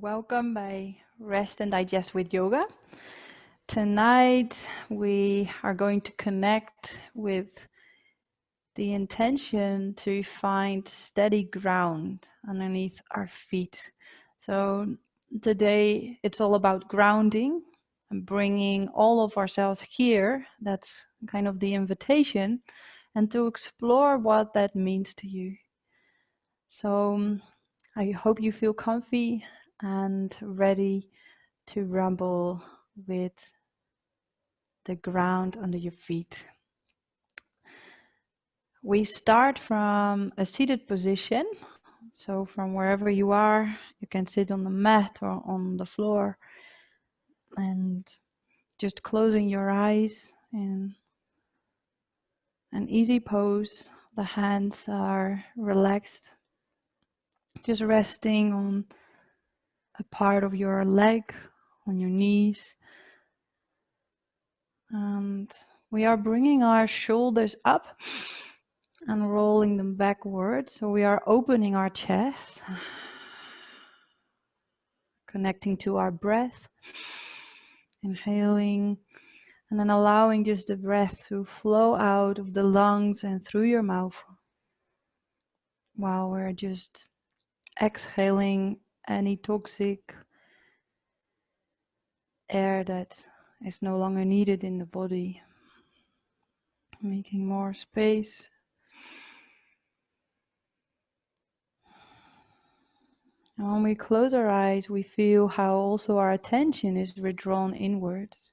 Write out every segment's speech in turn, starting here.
Welcome by Rest and Digest with Yoga. Tonight we are going to connect with the intention to find steady ground underneath our feet. So today it's all about grounding and bringing all of ourselves here. That's kind of the invitation, and to explore what that means to you. So I hope you feel comfy and ready to rumble with the ground under your feet. We start from a seated position. So from wherever you are, you can sit on the mat or on the floor, and just closing your eyes in an easy pose. The hands are relaxed, just resting on a part of your leg, on your knees. And we are bringing our shoulders up and rolling them backwards. So we are opening our chest, connecting to our breath, inhaling, and then allowing just the breath to flow out of the lungs and through your mouth, while we're just exhaling any toxic air that is no longer needed in the body, making more space. And when we close our eyes, we feel how also our attention is withdrawn inwards.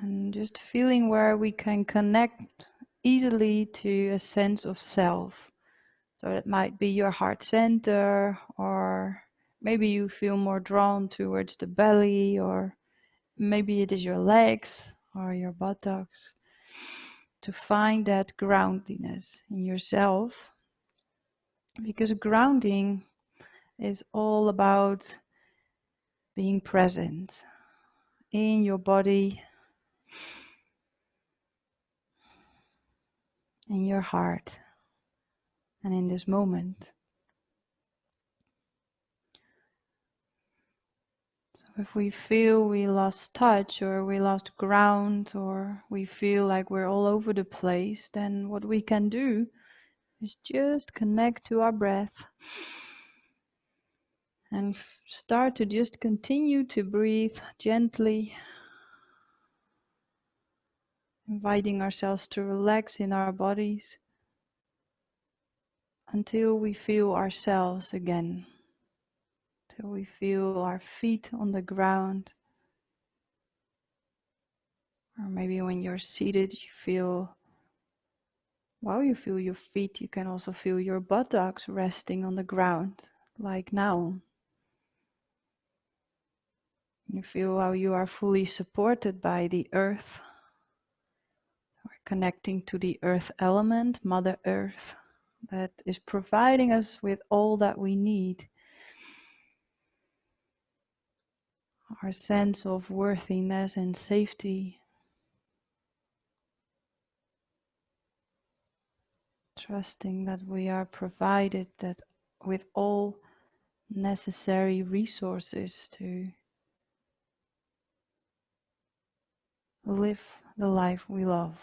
And just feeling where we can connect easily to a sense of self. So that might be your heart center, or maybe you feel more drawn towards the belly, or maybe it is your legs or your buttocks. To find that groundiness in yourself, because grounding is all about being present in your body, in your heart, and in this moment. So if we feel we lost touch, or we lost ground, or we feel like we're all over the place, then what we can do is just connect to our breath and start to just continue to breathe gently, inviting ourselves to relax in our bodies until we feel ourselves again, till we feel our feet on the ground. Or maybe when you're seated, you feel, while you feel your feet, you can also feel your buttocks resting on the ground, like now. You feel how you are fully supported by the earth. We're connecting to the earth element, Mother Earth, that is providing us with all that we need. Our sense of worthiness and safety. Trusting that we are provided that with all necessary resources to live the life we love.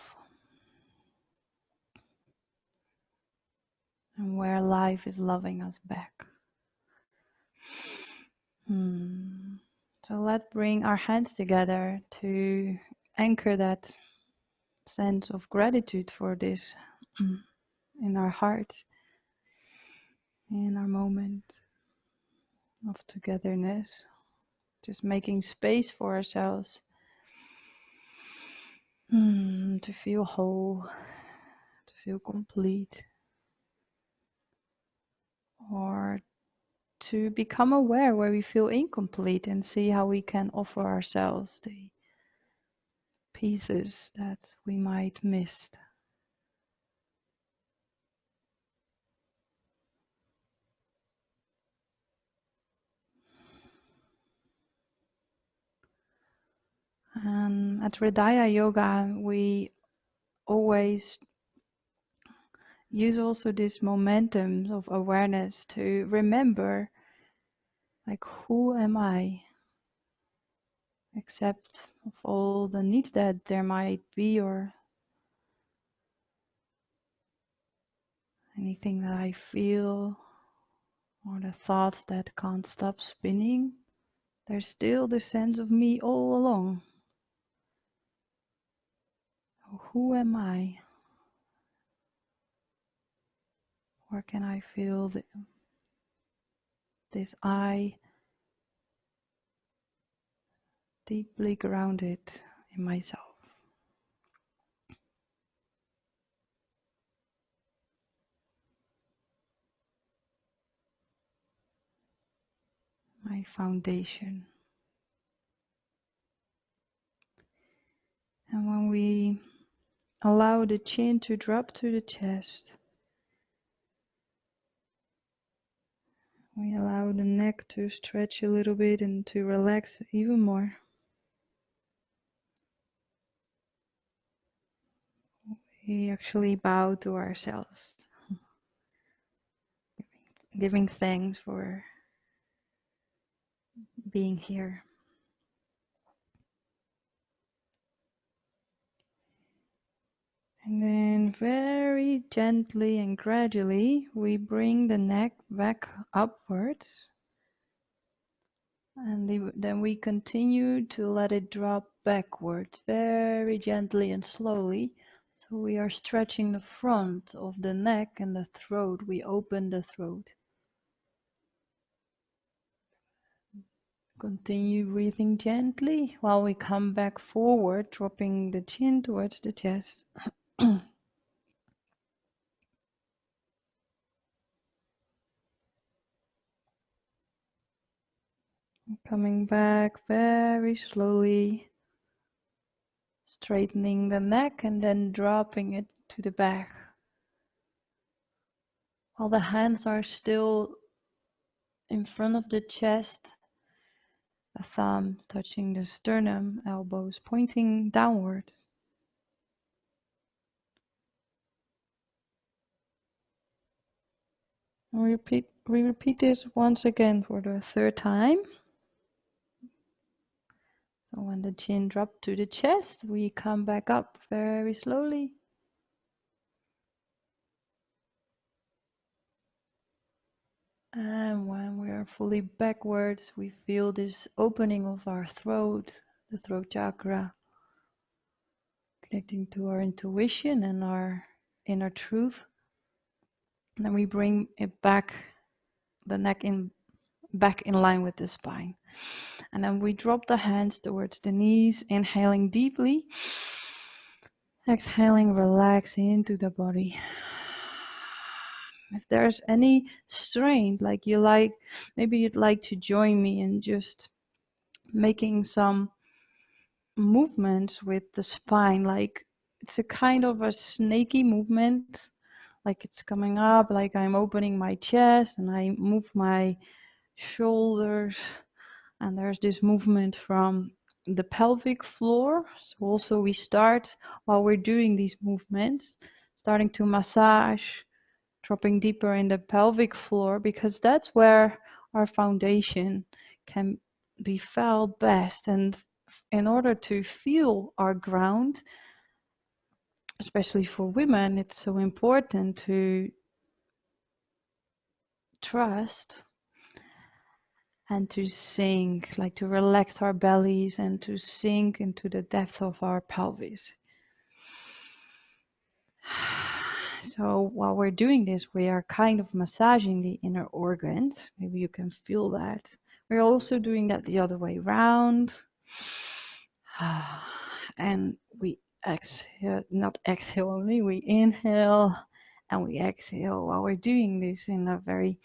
And where life is loving us back. So let's bring our hands together to anchor that sense of gratitude for this in our heart, in our moment of togetherness, just making space for ourselves to feel whole, to feel complete, or to become aware where we feel incomplete and see how we can offer ourselves the pieces that we might miss. At Hridaya Yoga, we always use also this momentum of awareness to remember, like, who am I? Except of all the needs that there might be, or anything that I feel, or the thoughts that can't stop spinning, there's still the sense of me all along. Who am I? Where can I feel this I deeply grounded in myself? My foundation. And when we allow the chin to drop to the chest, we allow the neck to stretch a little bit and to relax even more. We actually bow to ourselves, giving thanks for being here. And then very gently and gradually, we bring the neck back upwards. And then we continue to let it drop backwards, very gently and slowly. So we are stretching the front of the neck and the throat. We open the throat. Continue breathing gently while we come back forward, dropping the chin towards the chest. Coming back very slowly, straightening the neck and then dropping it to the back. While the hands are still in front of the chest, the thumb touching the sternum, elbows pointing downwards. And we repeat this once again for the third time. So when the chin drops to the chest, we come back up very slowly. And when we are fully backwards, we feel this opening of our throat, the throat chakra, connecting to our intuition and our inner truth. And then we bring it back, the neck back in line with the spine. And then we drop the hands towards the knees, inhaling deeply. Exhaling, relax into the body. If there's any strain, maybe you'd like to join me in just making some movements with the spine, like it's a kind of a snaky movement, like it's coming up, like I'm opening my chest and I move my shoulders, and there's this movement from the pelvic floor. So also we start, while we're doing these movements, starting to massage, dropping deeper in the pelvic floor, because that's where our foundation can be felt best. And in order to feel our ground, especially for women, it's so important to trust and to sink, like to relax our bellies and to sink into the depth of our pelvis. So while we're doing this, we are kind of massaging the inner organs. Maybe you can feel that. We're also doing that the other way around. And we exhale, not exhale only, we inhale and we exhale while we're doing this in a very,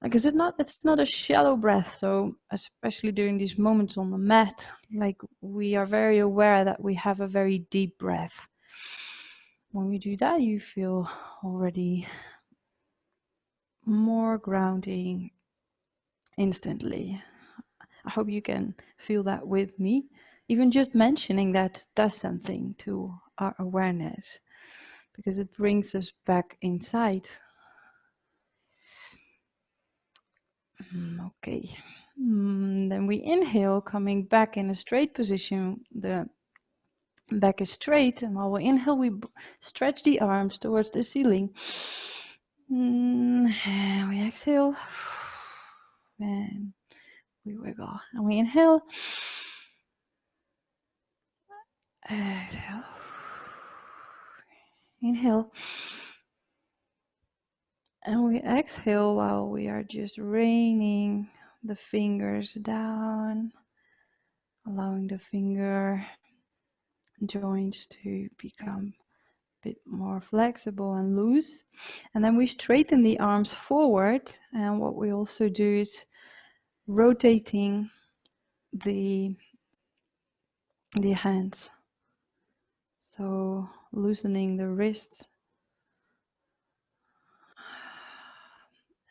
because it's not a shallow breath. So especially during these moments on the mat, like we are very aware that we have a very deep breath. When we do that, you feel already more grounding instantly. I hope you can feel that with me. Even just mentioning that does something to our awareness, because it brings us back inside. Okay. Then we inhale, coming back in a straight position. The back is straight, and while we inhale, we stretch the arms towards the ceiling. And we exhale, and we wiggle. And we inhale, exhale, inhale. And we exhale while we are just raining the fingers down, allowing the finger joints to become a bit more flexible and loose. And then we straighten the arms forward. And what we also do is rotating the hands. So loosening the wrists.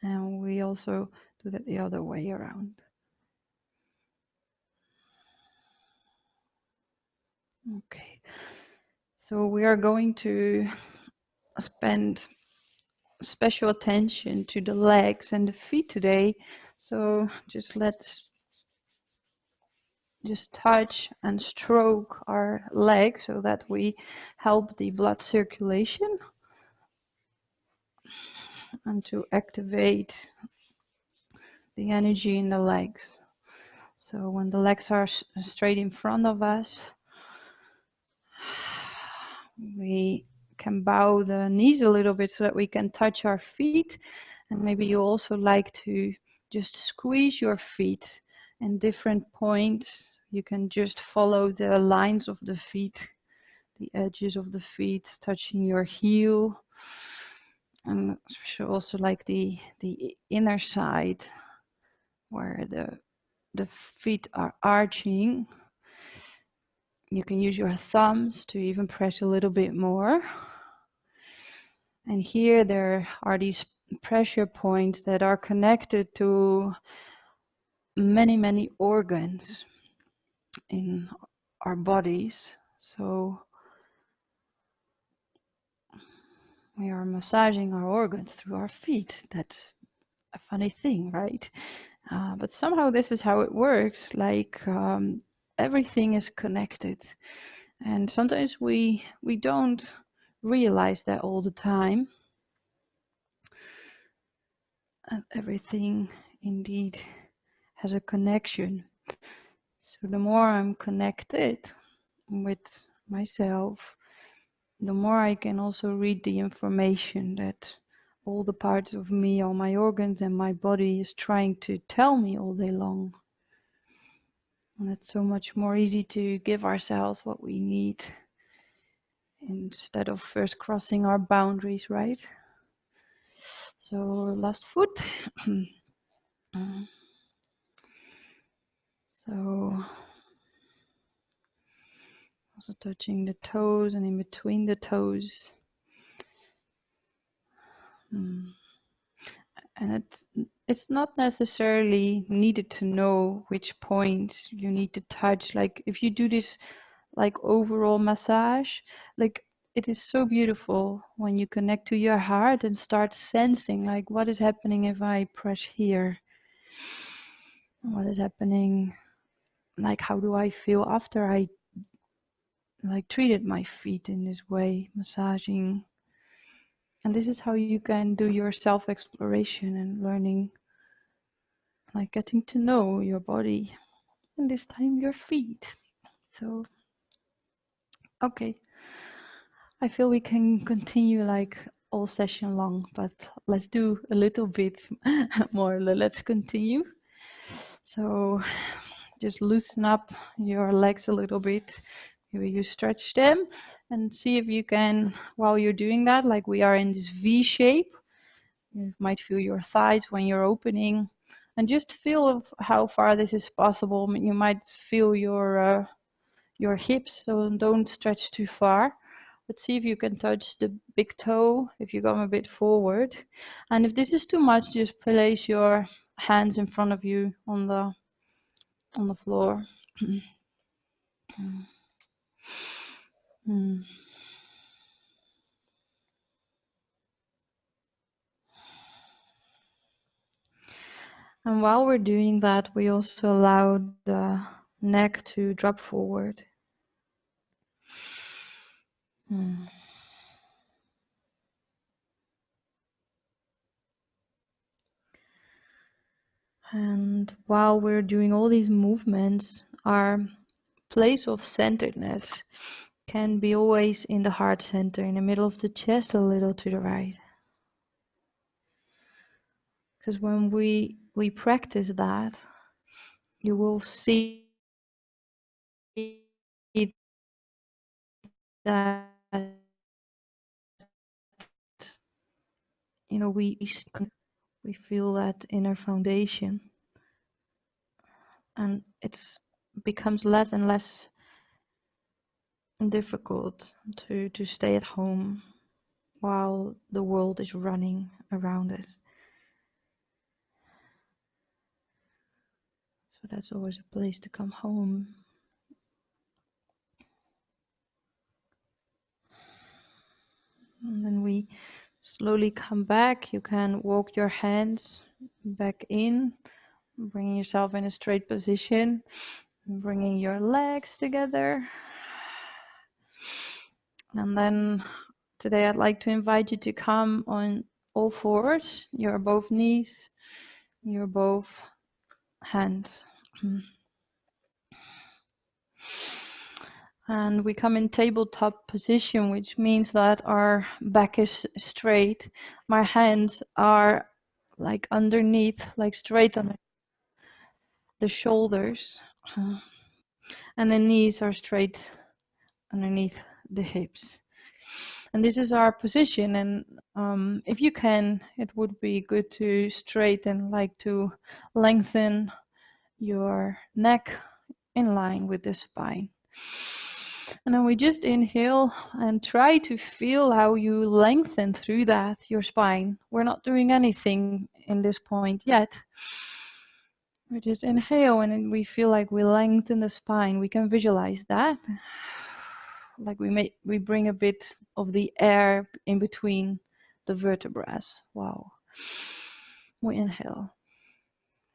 And we also do that the other way around. Okay. So we are going to spend special attention to the legs and the feet today. So let's just touch and stroke our legs so that we help the blood circulation and to activate the energy in the legs. So when the legs are straight in front of us, we can bow the knees a little bit so that we can touch our feet. And maybe you also like to just squeeze your feet in different points. You can just follow the lines of the feet, the edges of the feet, touching your heel. And also like the inner side where the feet are arching. You can use your thumbs to even press a little bit more. And here there are these pressure points that are connected to many organs in our bodies. So we are massaging our organs through our feet. That's a funny thing, right? But somehow this is how it works. Like everything is connected. And sometimes we don't realize that all the time. And everything indeed has a connection. So the more I'm connected with myself, the more I can also read the information that all the parts of me, all my organs and my body is trying to tell me all day long. And it's so much more easy to give ourselves what we need instead of first crossing our boundaries, right? So last foot. So also touching the toes and in between the toes. And it's not necessarily needed to know which points you need to touch. Like if you do this like overall massage, like it is so beautiful when you connect to your heart and start sensing like what is happening if I press here? What is happening? Like how do I feel after I like treated my feet in this way, massaging? And this is how you can do your self-exploration and learning, like getting to know your body, and this time your feet. So, okay. I feel we can continue like all session long, but let's do a little bit more. Let's continue. So just loosen up your legs a little bit. Maybe you stretch them and see if you can, while you're doing that, like we are in this V shape. You might feel your thighs when you're opening, and just feel how far this is possible. You might feel your hips, so don't stretch too far. But see if you can touch the big toe if you come a bit forward. And if this is too much, just place your hands in front of you on the floor. And while we're doing that, we also allow the neck to drop forward. And while we're doing all these movements, our place of centeredness can be always in the heart center, in the middle of the chest, a little to the right. Because when we practice that, you will see that, you know, we feel that inner foundation, and it becomes less and less difficult to stay at home while the world is running around us. So that's always a place to come home. And then we slowly come back. You can walk your hands back in, bringing yourself in a straight position, bringing your legs together. And then today I'd like to invite you to come on all fours, your both knees, your both hands. And we come in tabletop position, which means that our back is straight. My hands are like underneath, like straight on the shoulders. And the knees are straight underneath the hips. And this is our position. And if you can, it would be good to straighten, like to lengthen your neck in line with the spine. And then we just inhale and try to feel how you lengthen through that, your spine. We're not doing anything in this point yet. We just inhale and we feel like we lengthen the spine. We can visualize that. Like we bring a bit of the air in between the vertebrae. Wow. We inhale.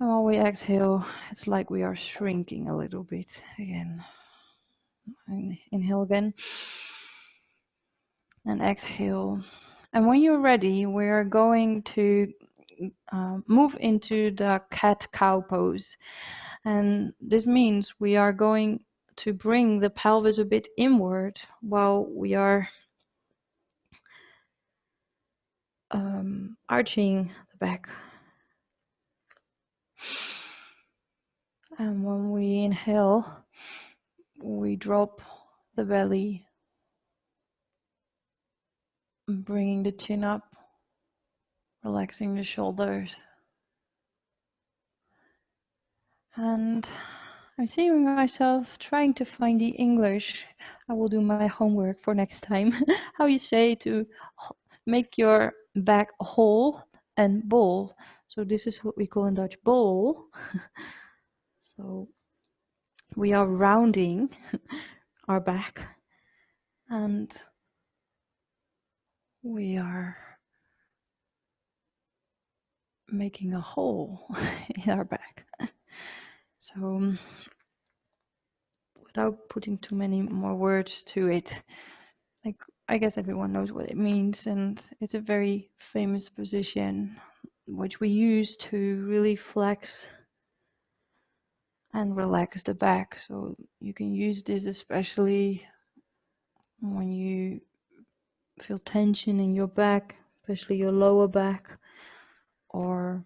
And while we exhale, it's like we are shrinking a little bit again. And inhale again. And exhale. And when you're ready, we're going to move into the cat-cow pose. And this means we are going to bring the pelvis a bit inward while we are arching the back. And when we inhale, we drop the belly, bringing the chin up, relaxing the shoulders. And I'm seeing myself trying to find the English. I will do my homework for next time. How you say to make your back whole and bol. So this is what we call in Dutch bol. So we are rounding our back and we are making a hole in our back. So without putting too many more words to it, like I guess everyone knows what it means, and it's a very famous position which we use to really flex and relax the back. So you can use this especially when you feel tension in your back, especially your lower back or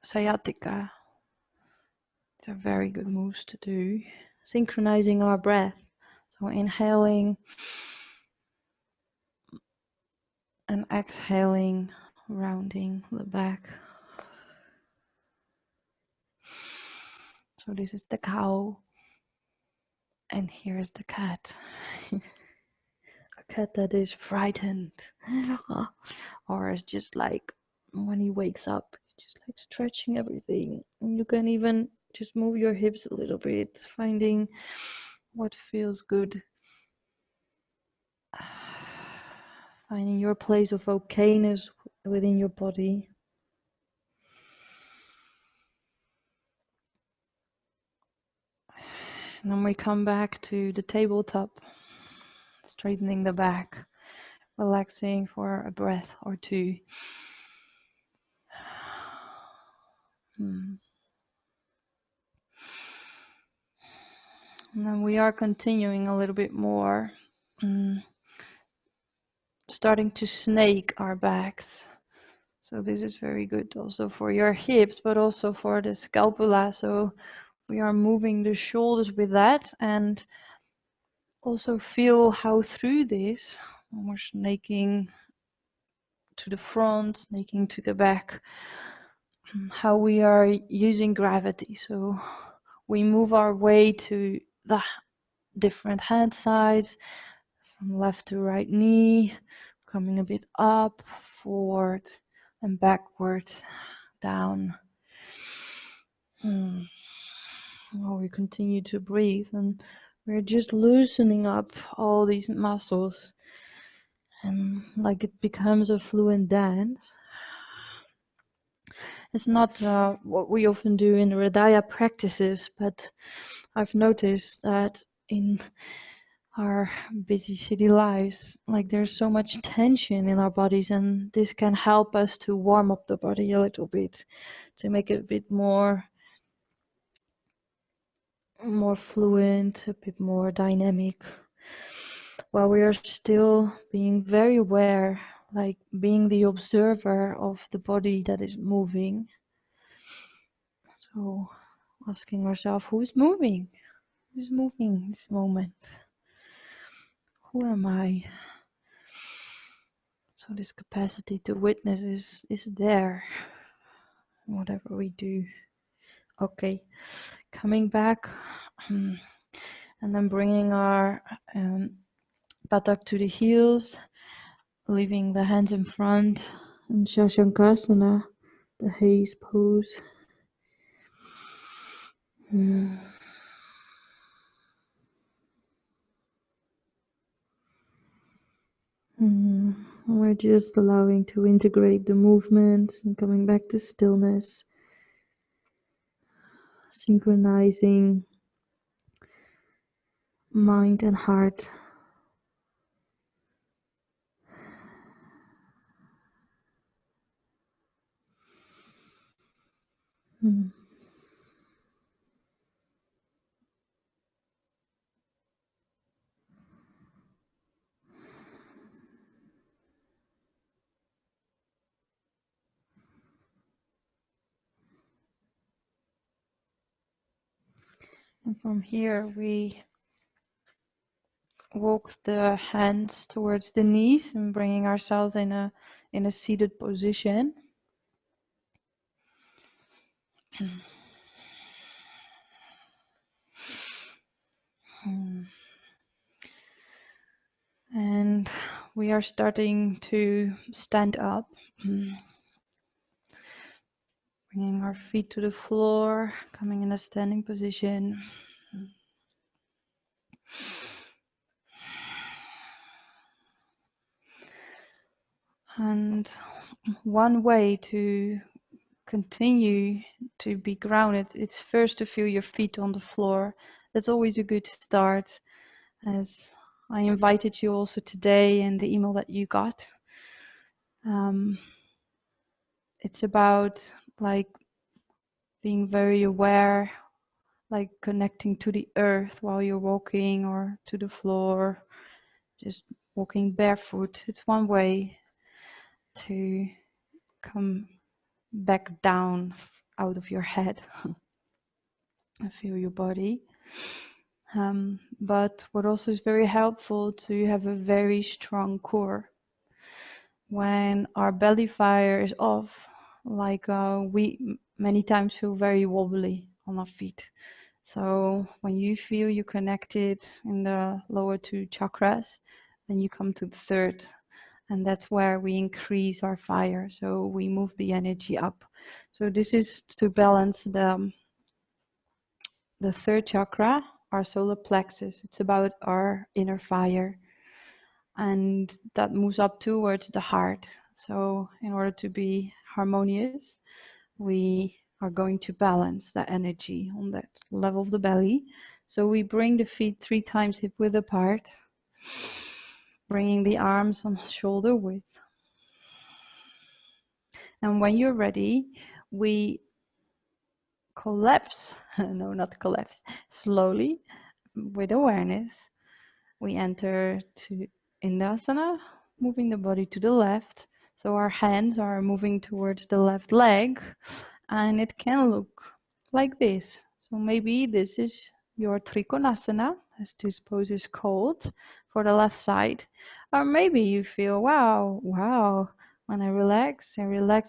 sciatica. These are very good moves to do. Synchronizing our breath. So inhaling and exhaling, rounding the back. So this is the cow. And here's the cat. A cat that is frightened. Or is just like when he wakes up, it's just like stretching everything. And you can even just move your hips a little bit, finding what feels good. Finding your place of okayness within your body. And then we come back to the tabletop, straightening the back, relaxing for a breath or two. And then we are continuing a little bit more, starting to snake our backs. So this is very good also for your hips, but also for the scapula. So we are moving the shoulders with that, and also feel how through this, when we're snaking to the front, snaking to the back, how we are using gravity. So we move our way to the different hand sides, from left to right knee, coming a bit up, forward, and backward, down. While we continue to breathe, and we're just loosening up all these muscles, and like it becomes a fluent dance. It's not what we often do in the Hridaya practices, but I've noticed that in our busy city lives, like there's so much tension in our bodies, and this can help us to warm up the body a little bit, to make it a bit more fluent, a bit more dynamic, while we are still being very aware, like being the observer of the body that is moving. So asking ourselves, who's moving? Who's moving this moment? Who am I? So this capacity to witness is there, whatever we do. Okay, coming back, and then bringing our buttock to the heels, leaving the hands in front, and Shashankasana, the haze pose. We're just allowing to integrate the movements and coming back to stillness, synchronizing mind and heart. And from here we walk the hands towards the knees and bringing ourselves in a seated position. And we are starting to stand up, bringing our feet to the floor, coming in a standing position. And one way to continue to be grounded is first to feel your feet on the floor. That's always a good start, as I invited you also today in the email that you got. It's about like being very aware, like connecting to the earth while you're walking, or to the floor, just walking barefoot. It's one way to come back down out of your head and feel your body. But what also is very helpful to have a very strong core. When our belly fire is off, like we many times feel very wobbly on our feet. So when you feel you connected in the lower two chakras, then you come to the third, and that's where we increase our fire. So we move the energy up. So this is to balance the third chakra, our solar plexus. It's about our inner fire, and that moves up towards the heart. So in order to be harmonious, we are going to balance the energy on that level of the belly. So we bring the feet 3 times hip width apart, bringing the arms on shoulder width. And when you're ready, we collapse, no, not collapse, slowly with awareness. We enter to Indasana, moving the body to the left. So our hands are moving towards the left leg, and it can look like this. So maybe this is your Trikonasana, as this pose is called, for the left side. Or maybe you feel, wow, when I relax,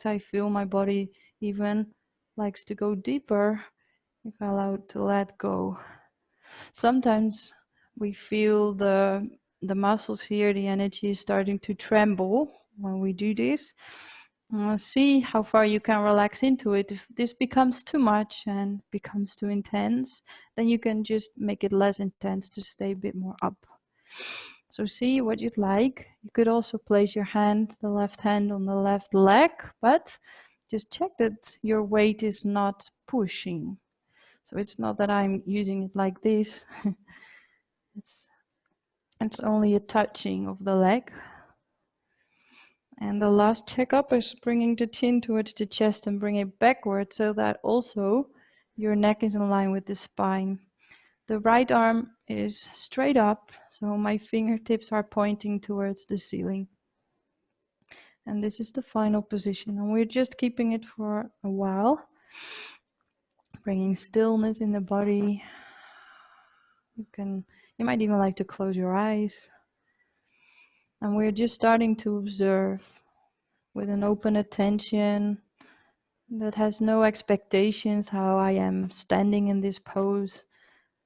I feel my body even likes to go deeper if I allow it to let go. Sometimes we feel the muscles here, the energy is starting to tremble when we do this. See how far you can relax into it. If this becomes too much and becomes too intense, then you can just make it less intense to stay a bit more up. So see what you'd like. You could also place your hand, the left hand, on the left leg, but just check that your weight is not pushing. So it's not that I'm using it like this. It's only a touching of the leg. And the last checkup is bringing the chin towards the chest and bring it backward so that also your neck is in line with the spine. The right arm is straight up, so my fingertips are pointing towards the ceiling. And this is the final position, and we're just keeping it for a while, bringing stillness in the body. You might even like to close your eyes. And we're just starting to observe with an open attention that has no expectations how I am standing in this pose.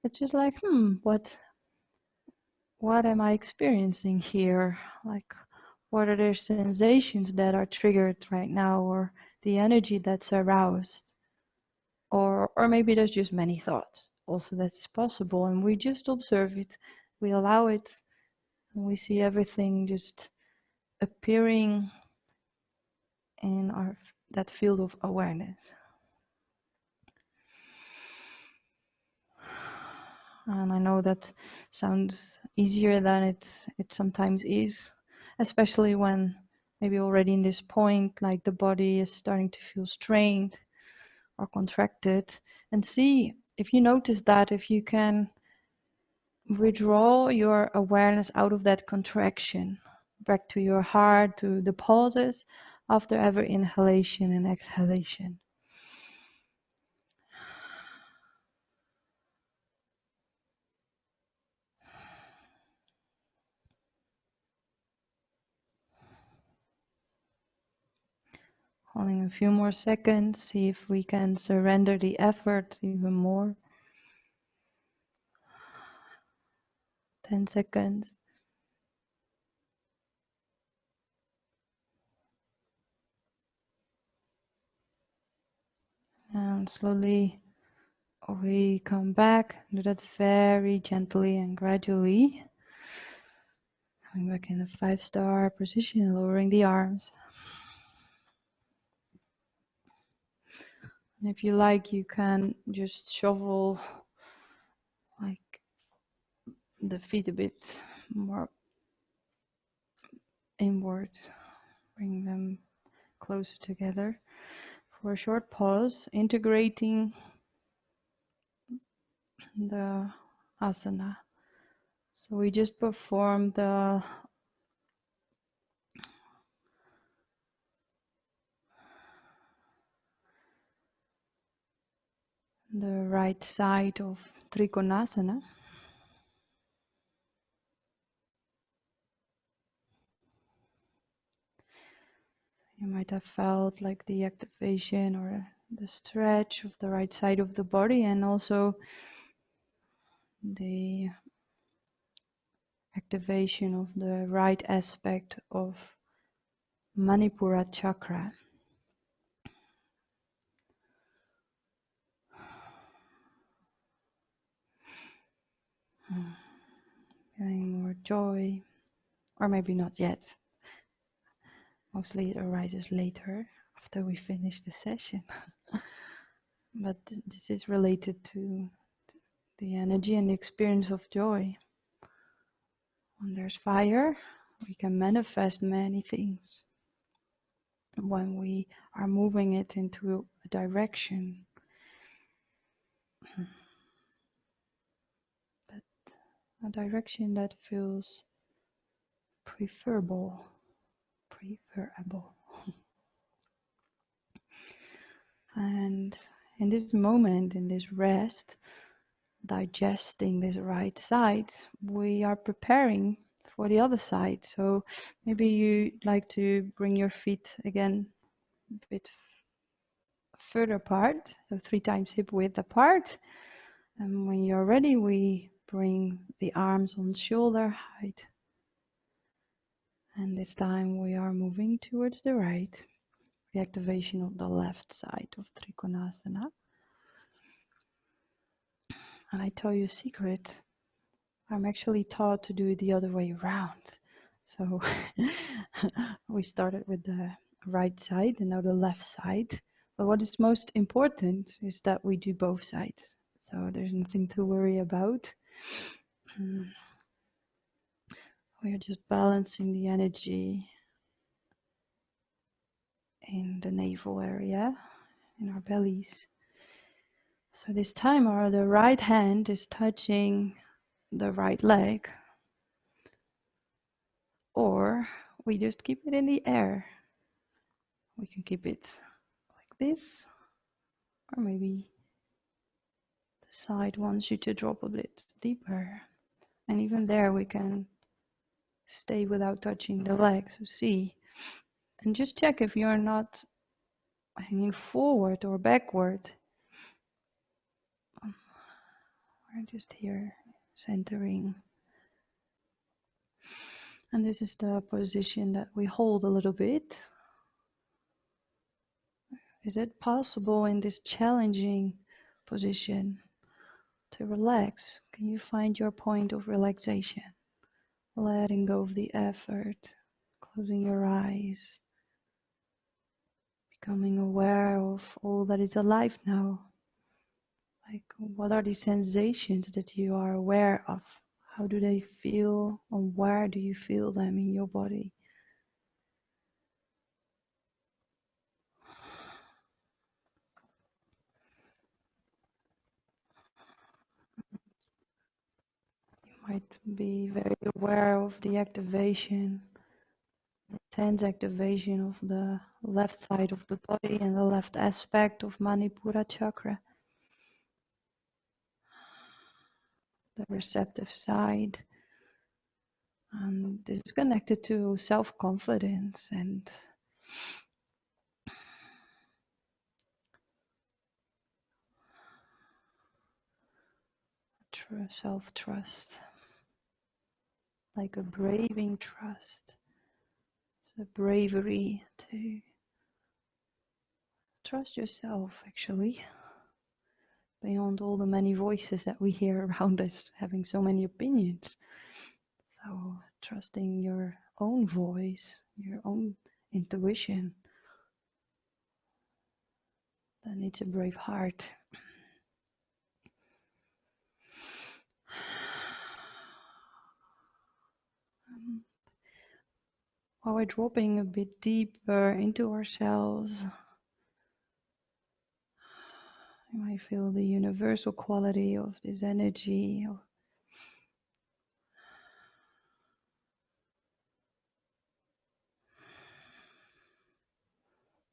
It's just like, what am I experiencing here? Like, what are the sensations that are triggered right now, or the energy that's aroused? Or maybe there's just many thoughts. Also, that's possible, and we just observe it. We allow it, and we see everything just appearing in that field of awareness. And I know that sounds easier than it sometimes is, especially when maybe already in this point, like the body is starting to feel strained or contracted. And see if you notice that, if you can withdraw your awareness out of that contraction, back to your heart, to the pauses after every inhalation and exhalation. Holding a few more seconds, see if we can surrender the effort even more. 10 seconds. And slowly we come back. Do that very gently and gradually. Coming back in a 5-star position, lowering the arms. And if you like, you can just shovel like the feet a bit more inward, bring them closer together for a short pause, integrating the asana. So we just perform the right side of Trikonasana. You might have felt like the activation or the stretch of the right side of the body, and also the activation of the right aspect of Manipura chakra. Feeling more joy, or maybe not yet. Mostly it arises later after we finish the session. But this is related to the energy and the experience of joy. When there's fire, we can manifest many things. When we are moving it into a direction that feels preferable. And in this moment, in this rest, digesting this right side, we are preparing for the other side. So maybe you'd like to bring your feet again a bit further apart, so 3 times hip width apart. And when you're ready, we bring the arms on shoulder height. And this time we are moving towards the right, the activation of the left side of Trikonasana. And I tell you a secret, I'm actually taught to do it the other way around. So we started with the right side and now the left side. But what is most important is that we do both sides. So there's nothing to worry about. We are just balancing the energy in the navel area, in our bellies. So this time the right hand is touching the right leg, or we just keep it in the air. We can keep it like this, or maybe the side wants you to drop a bit deeper. And even there we can stay without touching the leg. So see, and just check if you're not hanging forward or backward. We're just here centering. And this is the position that we hold a little bit. Is it possible in this challenging position to relax? Can you find your point of relaxation? Letting go of the effort, closing your eyes, becoming aware of all that is alive now. Like, what are the sensations that you are aware of? How do they feel, and where do you feel them in your body? Might be very aware of the activation, the intense activation of the left side of the body and the left aspect of Manipura chakra, the receptive side. And this is connected to self-confidence and self-trust. Like a braving trust. It's a bravery to trust yourself, actually, beyond all the many voices that we hear around us having so many opinions. So trusting your own voice, your own intuition, that needs a brave heart. While we're dropping a bit deeper into ourselves, you might feel the universal quality of this energy, of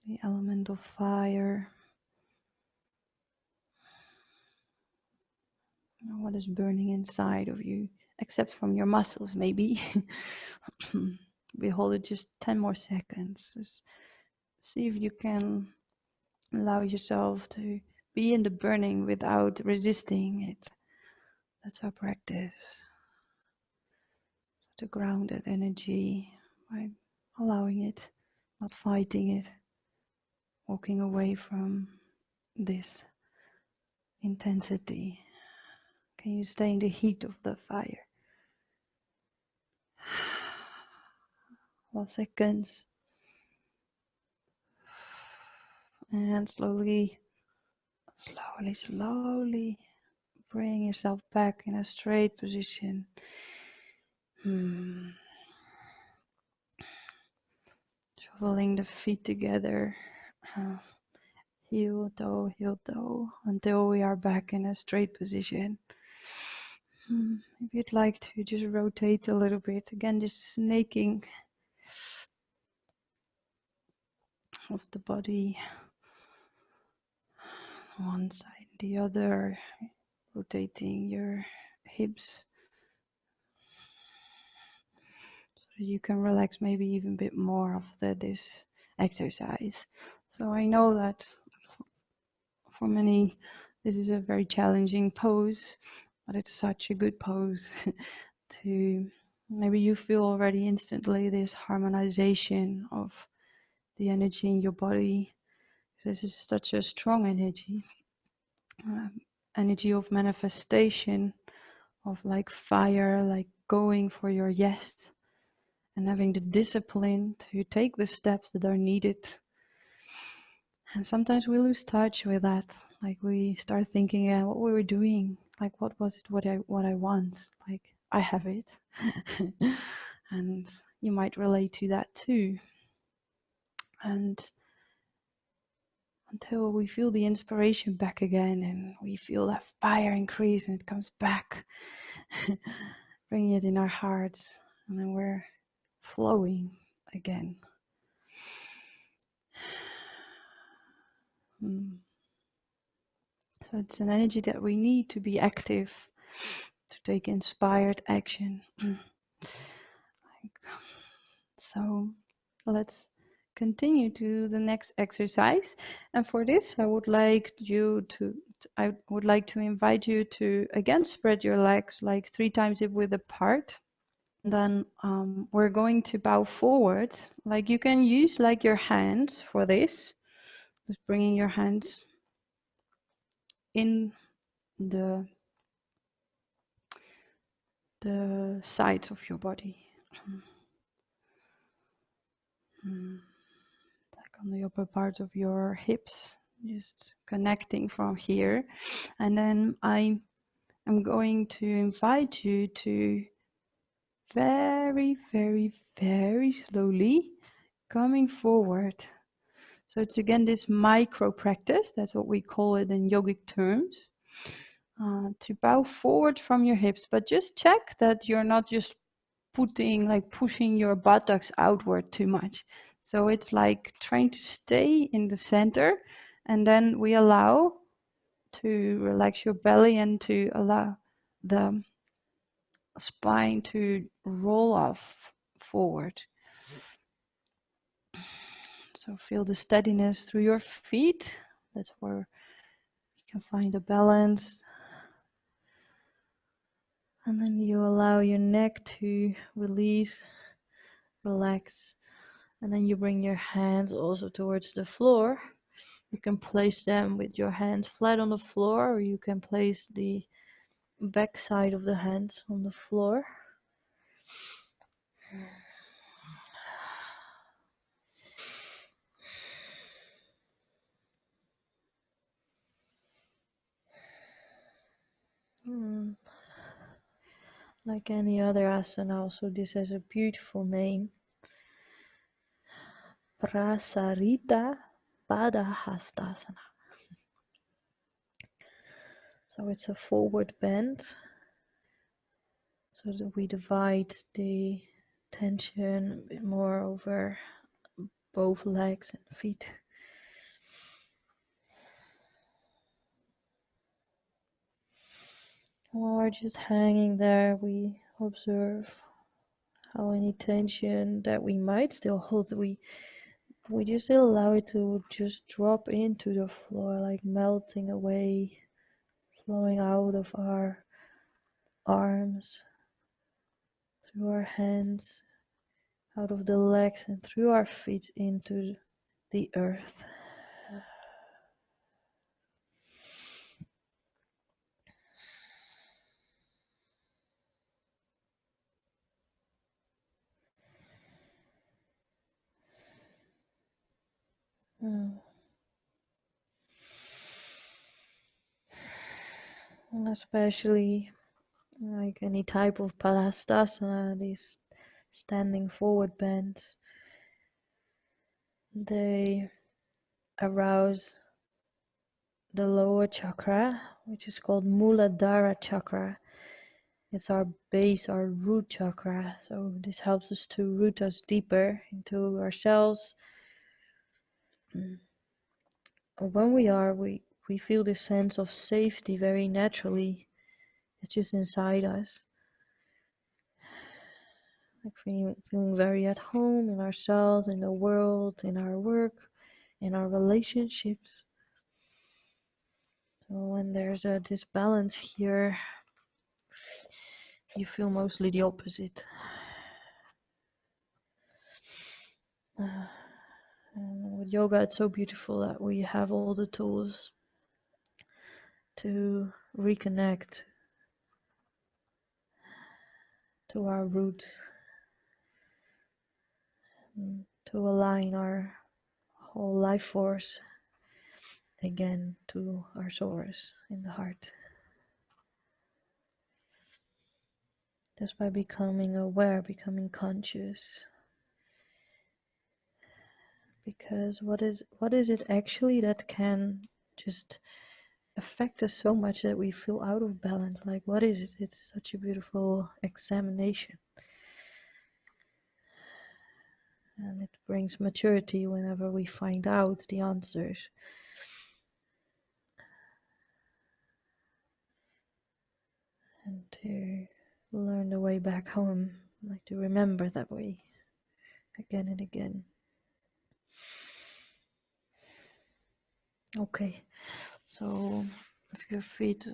the element of fire. What is burning inside of you, except from your muscles, maybe. We hold it just 10 more seconds. Just see if you can allow yourself to be in the burning without resisting it. That's our practice. To ground that energy by allowing it, not fighting it, walking away from this intensity. Can you stay in the heat of the fire? Last seconds. And slowly Bring yourself back in a straight position. Shuffling the feet together. Heel, toe, until we are back in a straight position. If you'd like to just rotate a little bit, again, just snaking of the body, one side, the other, rotating your hips so you can relax maybe even a bit more after this exercise. So I know that for many this is a very challenging pose, but it's such a good pose to maybe you feel already instantly this harmonization of the energy in your body. This is such a strong energy, energy of manifestation, of like fire, like going for your yes, and having the discipline to take the steps that are needed. And sometimes we lose touch with that. Like we start thinking, yeah, what we were doing, like what was it, what I want, like I have it. And you might relate to that too. And until we feel the inspiration back again and we feel that fire increase and it comes back, bringing it in our hearts, and then we're flowing again. So it's an energy that we need to be active, to take inspired action. So let's continue to the next exercise. And for this, I would like to invite you to again spread your legs like 3 times width apart. And then we're going to bow forward. Like you can use like your hands for this. Just bringing your hands in the sides of your body. Like on the upper part of your hips, just connecting from here. And then I'm going to invite you to very, very, very slowly coming forward. So it's again this micro practice, that's what we call it in yogic terms, to bow forward from your hips, but just check that you're not just pushing your buttocks outward too much. So it's like trying to stay in the center, and then we allow to relax your belly and to allow the spine to roll off forward. So feel the steadiness through your feet. That's where you can find a balance. And then you allow your neck to release, relax. And then you bring your hands also towards the floor. You can place them with your hands flat on the floor, or you can place the back side of the hands on the floor. Like any other asana, also this has a beautiful name. Prasarita Padahastasana. So it's a forward bend, so that we divide the tension a bit more over both legs and feet. While we're just hanging there, we observe how any tension that we might still hold, we just allow it to just drop into the floor, like melting away, flowing out of our arms, through our hands, out of the legs and through our feet into the earth. And especially like any type of Padastasana, these standing forward bends, they arouse the lower chakra, which is called Muladhara chakra. It's our base, our root chakra. So this helps us to root us deeper into ourselves. When we feel this sense of safety very naturally. It's just inside us. Like feeling very at home in ourselves, in the world, in our work, in our relationships. So when there's a disbalance here, you feel mostly the opposite. And with yoga, it's so beautiful that we have all the tools to reconnect to our roots, to align our whole life force again to our source in the heart. Just by becoming aware, becoming conscious. Because what is it actually that can just affect us so much that we feel out of balance? Like, what is it? It's such a beautiful examination. And it brings maturity whenever we find out the answers. And to learn the way back home, like to remember that way again and again. Okay, so if your feet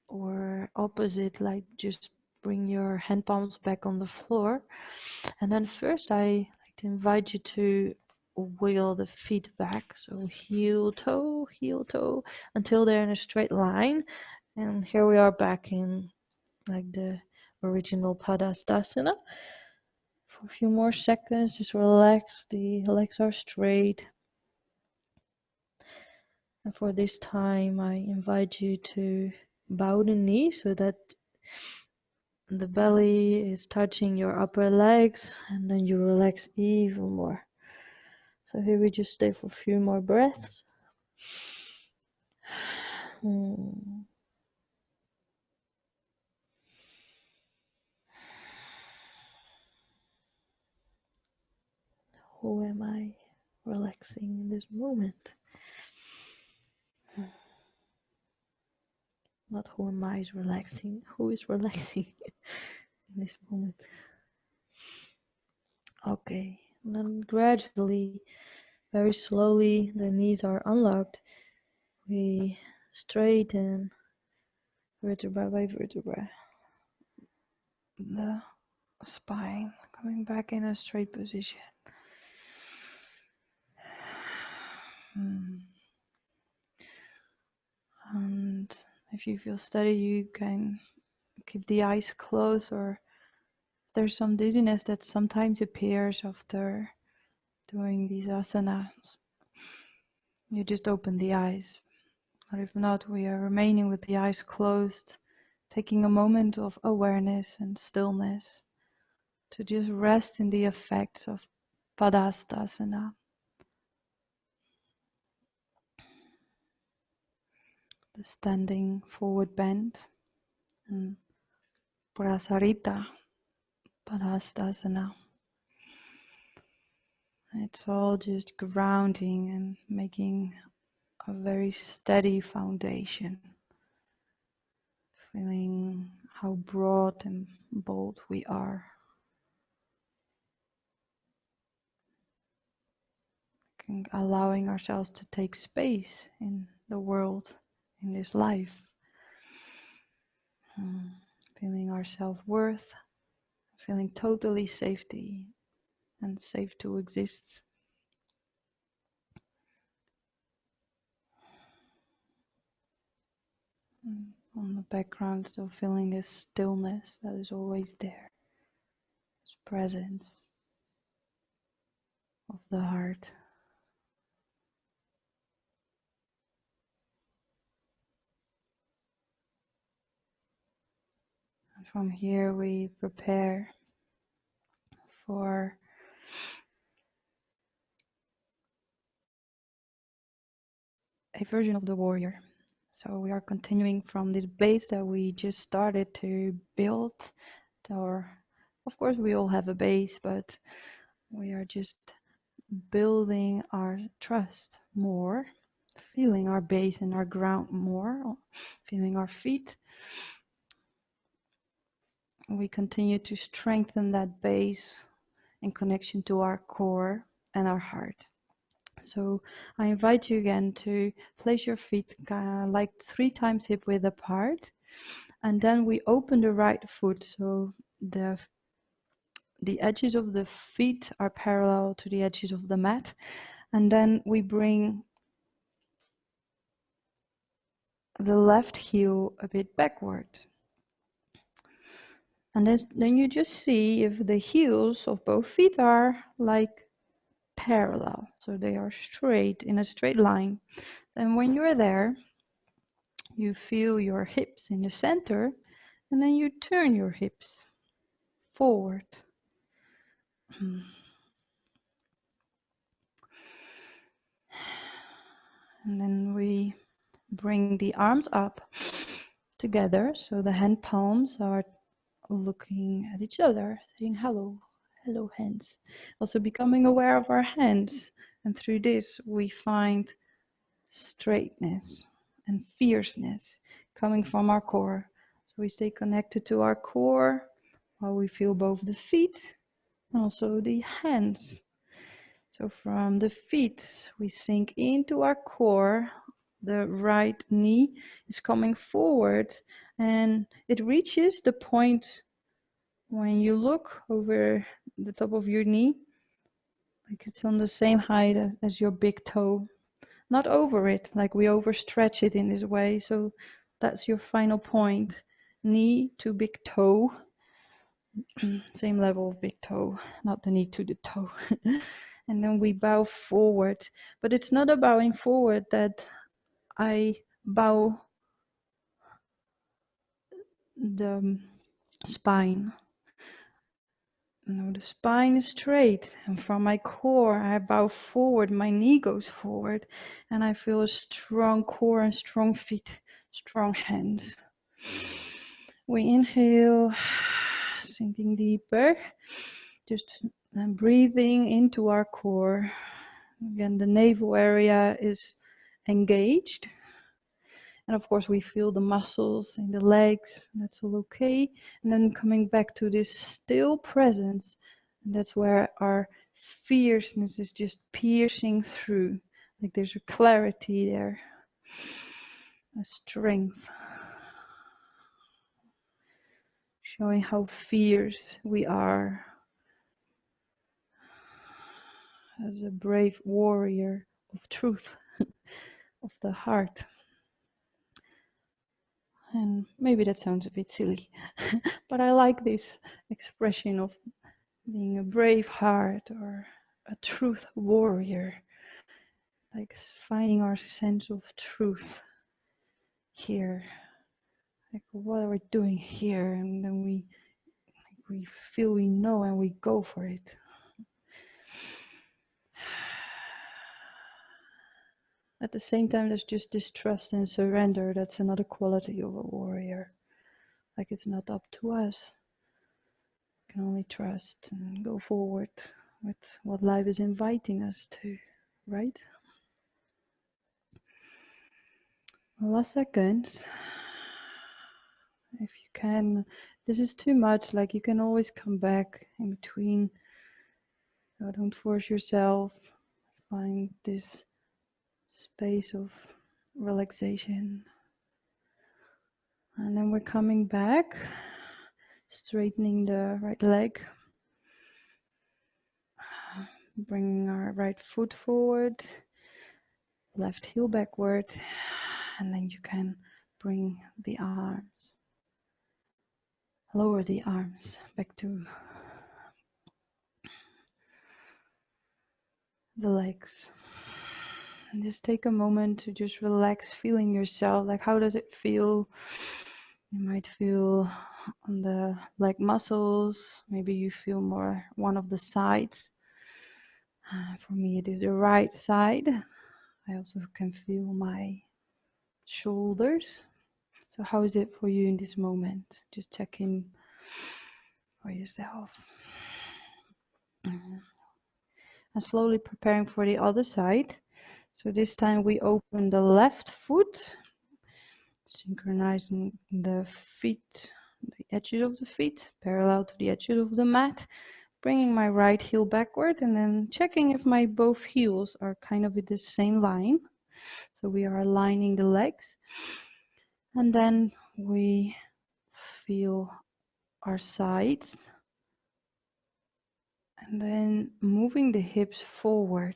were opposite, like just bring your hand palms back on the floor. And then first I like to invite you to wiggle the feet back. So heel toe, until they're in a straight line. And here we are back in like the original Padastasana. For a few more seconds, just relax. The legs are straight. And for this time, I invite you to bow the knee so that the belly is touching your upper legs, and then you relax even more. So here we just stay for a few more breaths. Who am I relaxing in this moment? Not who am I is relaxing, who is relaxing in this moment? Okay, and then gradually, very slowly, the knees are unlocked. We straighten vertebra by vertebra. The spine coming back in a straight position. And if you feel steady, you can keep the eyes closed, or if there's some dizziness that sometimes appears after doing these asanas, you just open the eyes. But if not, we are remaining with the eyes closed, taking a moment of awareness and stillness to just rest in the effects of Padastasana. The standing forward bend, and Prasarita Padastasana. It's all just grounding and making a very steady foundation. Feeling how broad and bold we are. Allowing ourselves to take space in the world, in this life. Feeling our self-worth, feeling totally safety and safe to exist. On the background, still feeling this stillness that is always there. This presence of the heart. From here we prepare for a version of the warrior. So we are continuing from this base that we just started to build. Or, of course, we all have a base, but we are just building our trust more, feeling our base and our ground more, feeling our feet. We continue to strengthen that base in connection to our core and our heart. So I invite you again to place your feet like 3 times hip width apart, and then we open the right foot, so the edges of the feet are parallel to the edges of the mat, and then we bring the left heel a bit backward. And then you just see if the heels of both feet are like parallel, so they are straight in a straight line. And when you're there, you feel your hips in the center, and then you turn your hips forward. And then we bring the arms up together, so the hand palms are looking at each other, saying hello, hello hands. Also becoming aware of our hands, and through this we find straightness and fierceness coming from our core. So we stay connected to our core while we feel both the feet and also the hands. So from the feet, we sink into our core. The right knee is coming forward, and it reaches the point when you look over the top of your knee, like it's on the same height as your big toe. Not over it, like we overstretch it in this way. So that's your final point. Knee to big toe. Same level of big toe, not the knee to the toe. And then we bow forward. But it's not a bowing forward that I bow the spine. No, the spine is straight, and from my core I bow forward, my knee goes forward, and I feel a strong core and strong feet, strong hands. We inhale, sinking deeper, just breathing into our core. Again, the navel area is engaged. And of course, we feel the muscles in the legs, that's all okay. And then coming back to this still presence, and that's where our fierceness is just piercing through. Like there's a clarity there, a strength, showing how fierce we are as a brave warrior of truth, of the heart. And maybe that sounds a bit silly, but I like this expression of being a brave heart or a truth warrior, like finding our sense of truth here. Like, what are we doing here? And then we feel we know and we go for it. At the same time, there's just distrust and surrender. That's another quality of a warrior. Like, it's not up to us. We can only trust and go forward with what life is inviting us to, right? Last second. If you can, this is too much, like you can always come back in between. So don't force yourself. Find this space of relaxation. And then we're coming back, straightening the right leg, bringing our right foot forward, left heel backward, and then you can bring the arms, lower the arms back to the legs. And just take a moment to just relax, feeling yourself. Like, how does it feel? You might feel on the leg muscles. Maybe you feel more one of the sides. For me, it is the right side. I also can feel my shoulders. So how is it for you in this moment? Just check in for yourself. And slowly preparing for the other side. So this time we open the left foot, synchronizing the feet, the edges of the feet, parallel to the edges of the mat, bringing my right heel backward and then checking if my both heels are kind of in the same line. So we are aligning the legs. And then we feel our sides. And then moving the hips forward.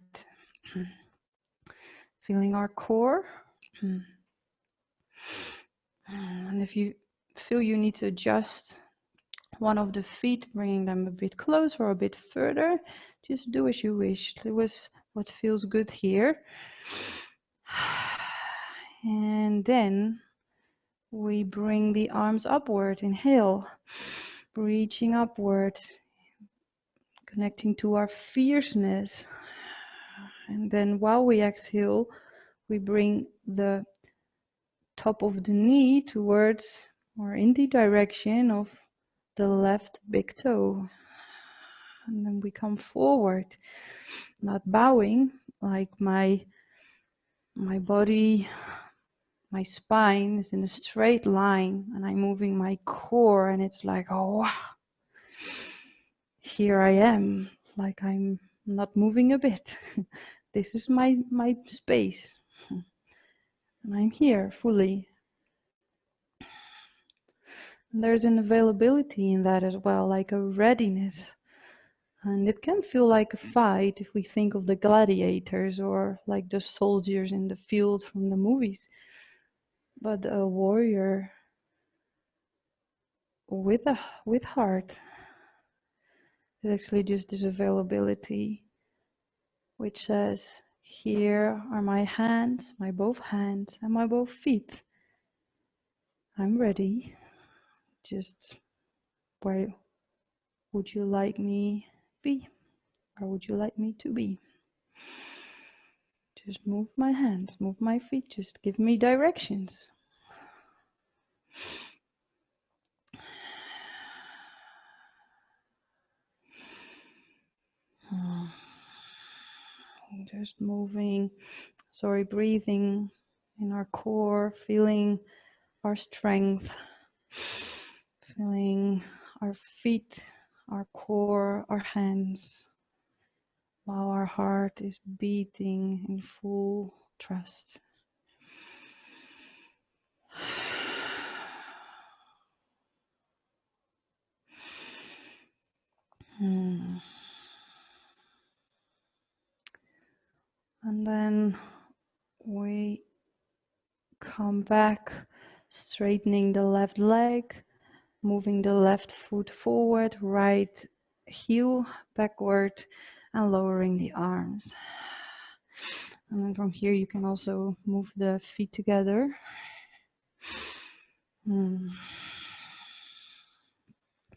Feeling our core. And if you feel you need to adjust one of the feet, bringing them a bit closer or a bit further, just do as you wish. It was what feels good here. And then we bring the arms upward. Inhale, reaching upward, connecting to our fierceness. And then while we exhale, we bring the top of the knee towards or in the direction of the left big toe. And then we come forward, not bowing, like my body, my spine is in a straight line, and I'm moving my core, and it's like, oh, here I am, like I'm not moving a bit. This is my space, and I'm here fully. And there's an availability in that as well, like a readiness. And it can feel like a fight if we think of the gladiators or like the soldiers in the field from the movies. But a warrior with heart is actually just this availability, which says, here are my hands, my both hands and my both feet. I'm ready. Just where would you like me be? Where would you like me to be? Just move my hands, move my feet, just give me directions. Just moving, breathing in our core, feeling our strength, feeling our feet, our core, our hands, while our heart is beating in full trust. And then we come back, straightening the left leg, moving the left foot forward, right heel backward, and lowering the arms. And then from here you can also move the feet together.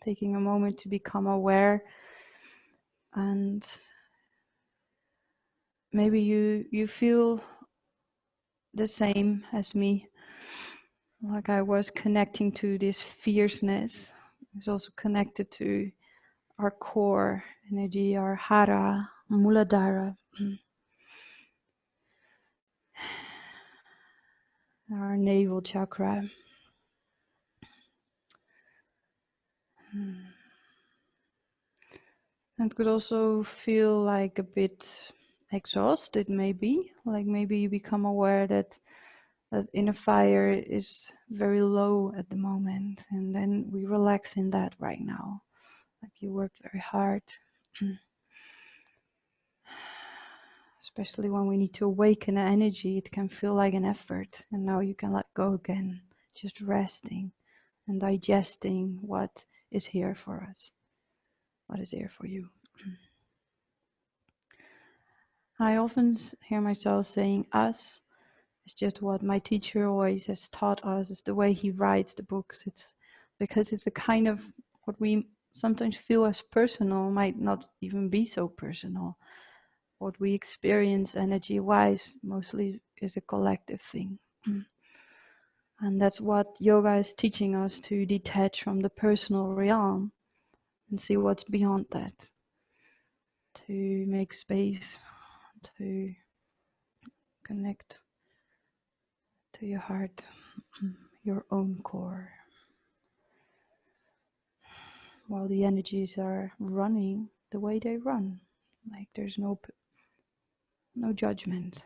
Taking a moment to become aware, and maybe you feel the same as me, like I was connecting to this fierceness. It's also connected to our core energy, our hara, muladhara, our navel chakra. And could also feel like a bit exhausted, maybe. Like maybe you become aware that inner fire is very low at the moment, and then we relax in that right now. Like you worked very hard. Especially when we need to awaken the energy, it can feel like an effort, and now you can let go again, just resting and digesting what is here for us, what is here for you. I often hear myself saying us. It's just what my teacher always has taught us. It's the way he writes the books. It's because it's a kind of what we sometimes feel as personal might not even be so personal. What we experience energy wise mostly is a collective thing. And that's what yoga is teaching us, to detach from the personal realm and see what's beyond that, to make space, to connect to your heart, your own core, while the energies are running the way they run. Like there's no judgment.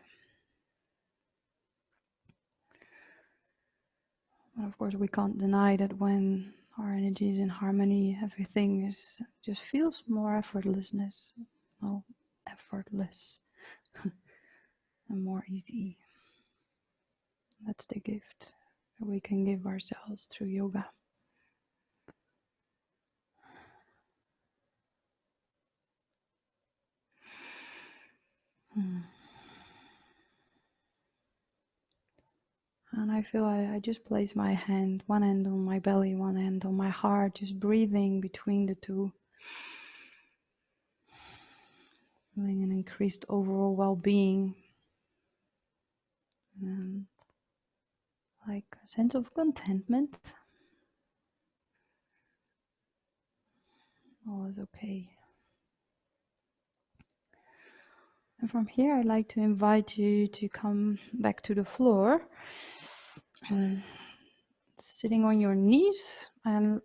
And of course, we can't deny that when our energy is in harmony, everything just feels more effortlessness, no, effortless, and more easy. That's the gift that we can give ourselves through yoga. And I feel I just place my hand, one hand on my belly, one hand on my heart, just breathing between the two. Feeling an increased overall well-being. And like a sense of contentment. All is okay. And from here, I'd like to invite you to come back to the floor. Sitting on your knees, and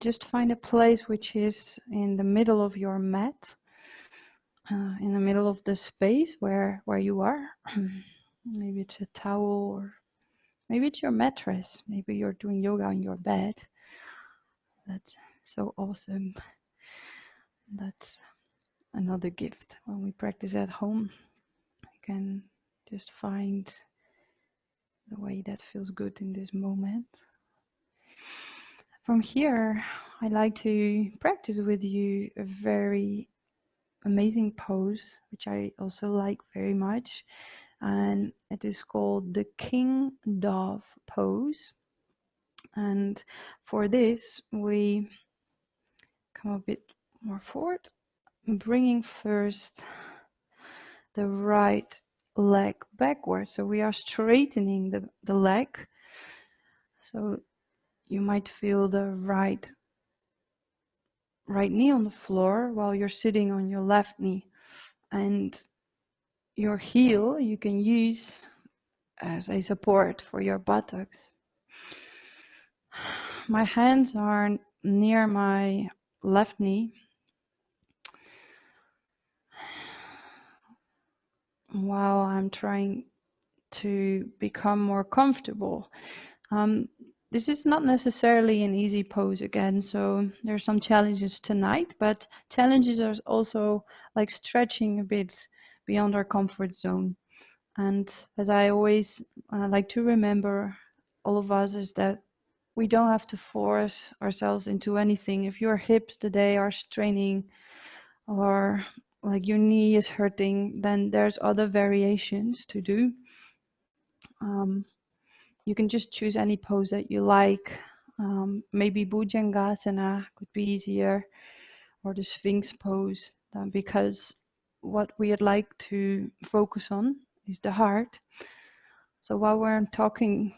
just find a place which is in the middle of your mat, in the middle of the space where you are. Maybe it's a towel, or maybe it's your mattress. Maybe you're doing yoga on your bed. That's so awesome. That's another gift. When we practice at home, we can just find the way that feels good in this moment. From here, I like to practice with you a very amazing pose, which I also like very much. And it is called the King Dove pose. And for this, we come a bit more forward, bringing first the right leg backwards. So we are straightening the leg. So you might feel the right knee on the floor while you're sitting on your left knee. And your heel you can use as a support for your buttocks. My hands are near my left knee, while I'm trying to become more comfortable. This is not necessarily an easy pose again, so there are some challenges tonight, but challenges are also like stretching a bit beyond our comfort zone. And as I always like to remember all of us, is that we don't have to force ourselves into anything. If your hips today are straining, or like your knee is hurting, then there's other variations to do. You can just choose any pose that you like. Maybe Bhujangasana could be easier, or the Sphinx pose, because what we'd like to focus on is the heart. So while we're talking,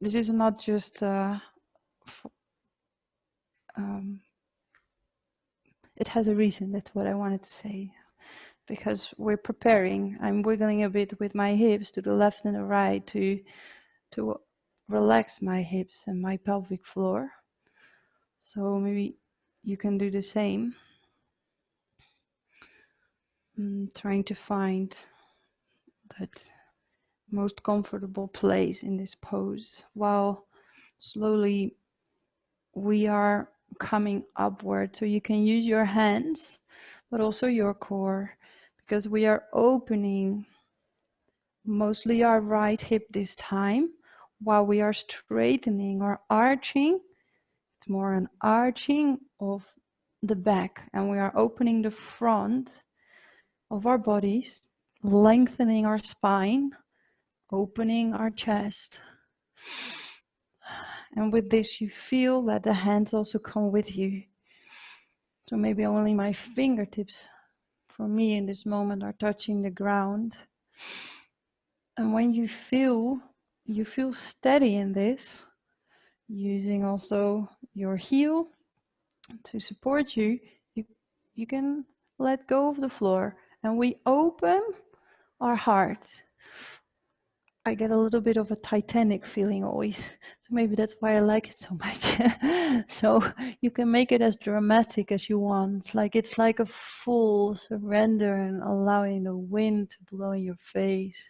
this is not just it has a reason. That's what I wanted to say. Because we're preparing, I'm wiggling a bit with my hips to the left and the right to relax my hips and my pelvic floor. So maybe you can do the same. Trying to find that most comfortable place in this pose, while slowly we are coming upward. So you can use your hands, but also your core, because we are opening mostly our right hip this time, while we are straightening or arching. It's more an arching of the back, and we are opening the front of our bodies, lengthening our spine, opening our chest, And with this, you feel that the hands also come with you. So maybe only my fingertips, for me in this moment, are touching the ground. And when you feel steady in this, using also your heel to support you, you can let go of the floor. And we open our heart. I get a little bit of a Titanic feeling always. So maybe that's why I like it so much. So you can make it as dramatic as you want. It's like a full surrender and allowing the wind to blow in your face.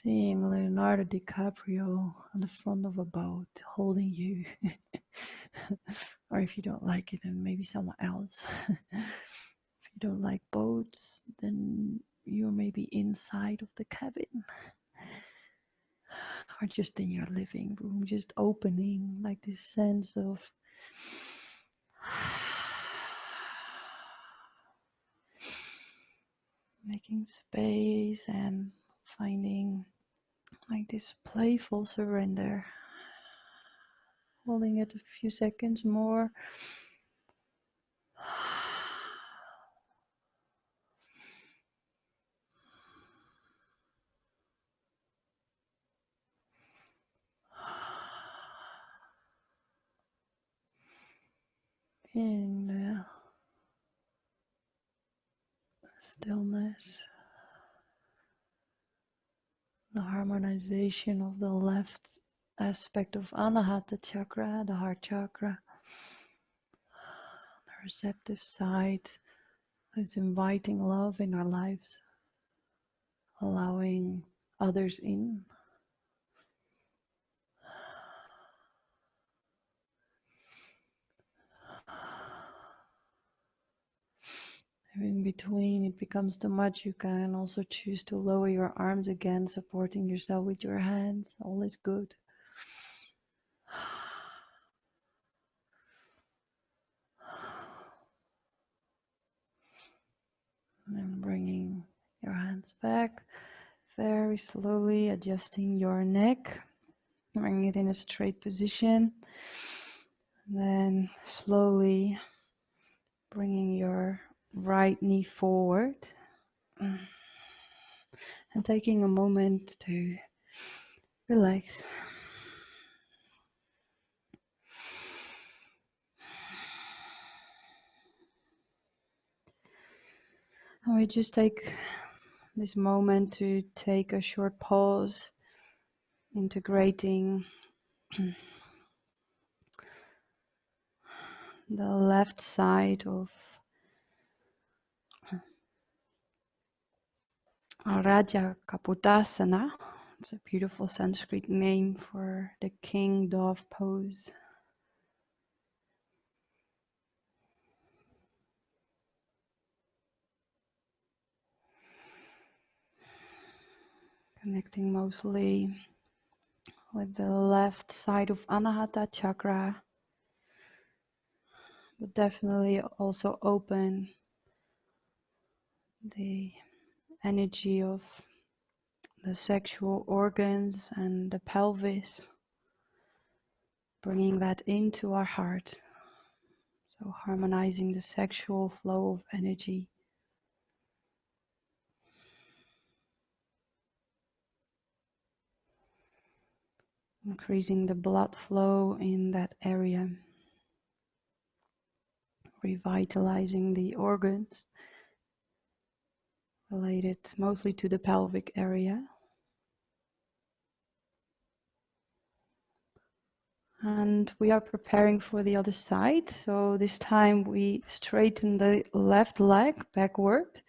Seeing Leonardo DiCaprio on the front of a boat holding you. Or if you don't like it, then maybe someone else. If you don't like boats, then you're maybe inside of the cabin. Or just in your living room, just opening, like this sense of making space and finding like this playful surrender. Holding it a few seconds more. In the stillness, the harmonization of the left aspect of Anahata chakra, the heart chakra, the receptive side is inviting love in our lives, allowing others in. In between it becomes too much, you can also choose to lower your arms again, supporting yourself with your hands. All is good. And then bringing your hands back, very slowly adjusting your neck, bringing it in a straight position. And then slowly bringing your right knee forward. And taking a moment to relax. And we just take this moment to take a short pause, integrating the left side of Raja Kapotasana. It's a beautiful Sanskrit name for the king dove pose. Connecting mostly with the left side of Anahata chakra, but definitely also open the energy of the sexual organs and the pelvis, bringing that into our heart. So harmonizing the sexual flow of energy. Increasing the blood flow in that area. Revitalizing the organs related mostly to the pelvic area. And we are preparing for the other side. So this time we straighten the left leg backward,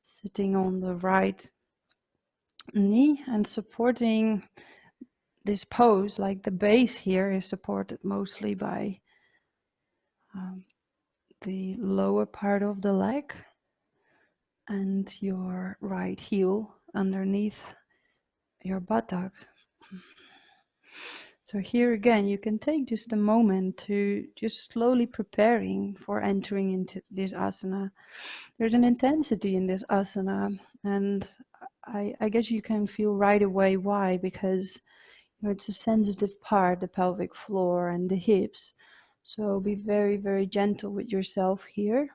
sitting on the right knee and supporting this pose. Like the base here is supported mostly by the lower part of the leg and your right heel underneath your buttocks. So here again, you can take just a moment to just slowly preparing for entering into this asana. There's an intensity in this asana, and I guess you can feel right away why, because it's a sensitive part, the pelvic floor and the hips. So be very, very gentle with yourself here.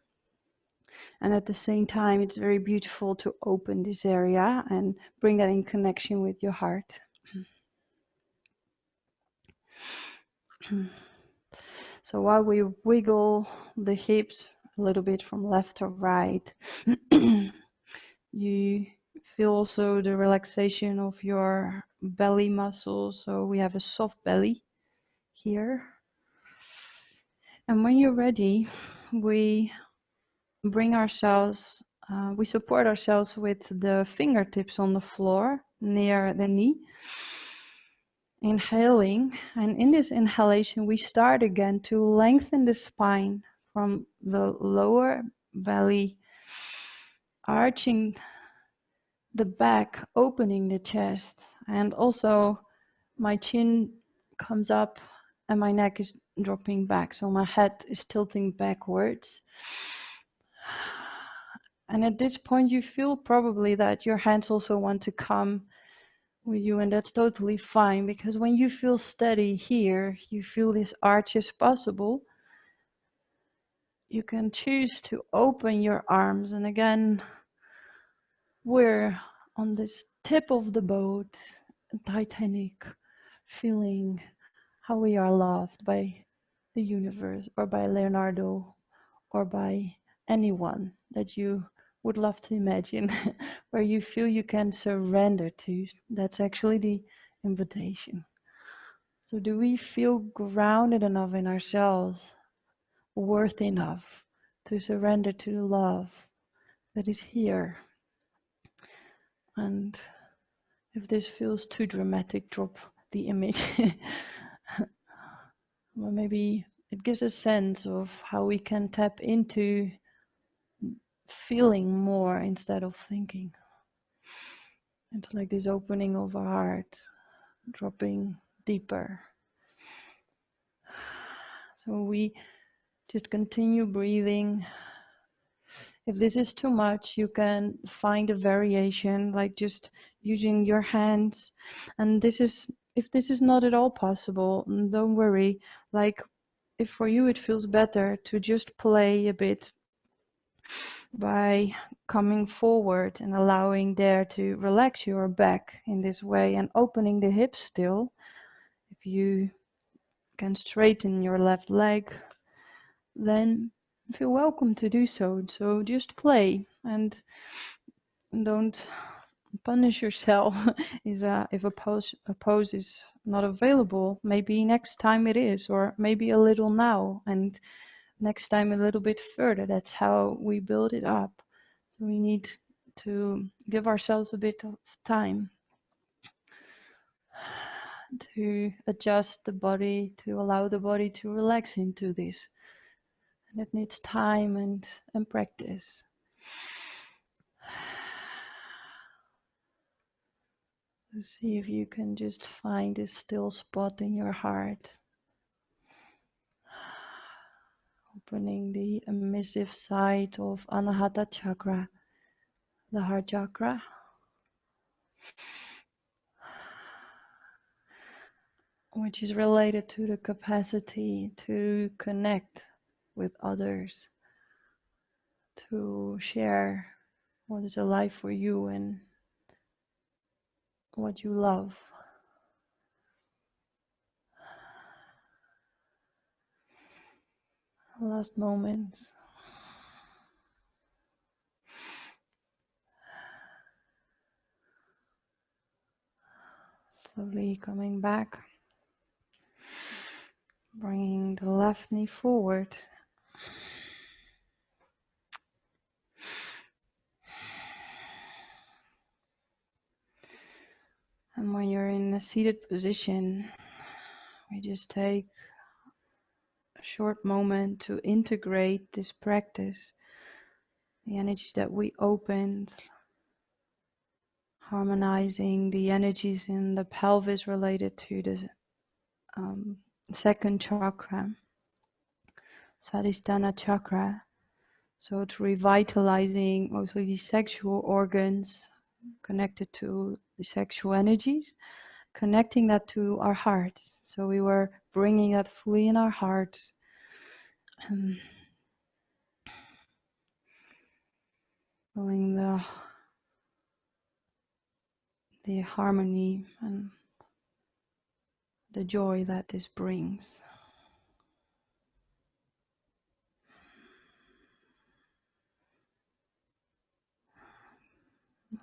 And at the same time, it's very beautiful to open this area and bring that in connection with your heart. So while we wiggle the hips a little bit from left to right, you feel also the relaxation of your belly muscles. So we have a soft belly here. And when you're ready, we we support ourselves with the fingertips on the floor near the knee. Inhaling, and in this inhalation, we start again to lengthen the spine from the lower belly, arching the back, opening the chest, and also my chin comes up and my neck is dropping back, so my head is tilting backwards. And at this point, you feel probably that your hands also want to come with you, and that's totally fine, because when you feel steady here, you feel this arch is possible. You can choose to open your arms, and again, we're on this tip of the boat, Titanic, feeling how we are loved by the universe, or by Leonardo, or by anyone that you would love to imagine, where you feel you can surrender to. That's actually the invitation. So do we feel grounded enough in ourselves, worth enough to surrender to the love that is here? And if this feels too dramatic, drop the image. Well, maybe it gives a sense of how we can tap into feeling more instead of thinking. It's like this opening of our heart, dropping deeper. So we just continue breathing. If this is too much, you can find a variation, like just using your hands. And if this is not at all possible, don't worry. Like, if for you it feels better to just play a bit by coming forward and allowing there to relax your back in this way and opening the hips still. If you can straighten your left leg, then feel welcome to do so. So just play and don't punish yourself. If a pose is not available, maybe next time it is, or maybe a little now, and next time a little bit further. That's how we build it up. So we need to give ourselves a bit of time to adjust the body, to allow the body to relax into this. And it needs time and practice. So see if you can just find this still spot in your heart. Opening the emissive side of Anahata chakra, the heart chakra. Which is related to the capacity to connect with others, to share what is alive for you and what you love. Last moments. Slowly coming back, bringing the left knee forward. And when you're in a seated position, we just take a short moment to integrate this practice, the energies that we opened, harmonizing the energies in the pelvis related to the second chakra, Svadhisthana chakra. So it's revitalizing mostly the sexual organs connected to the sexual energies, connecting that to our hearts. So we were bringing that fully in our hearts. Feeling the harmony and the joy that this brings.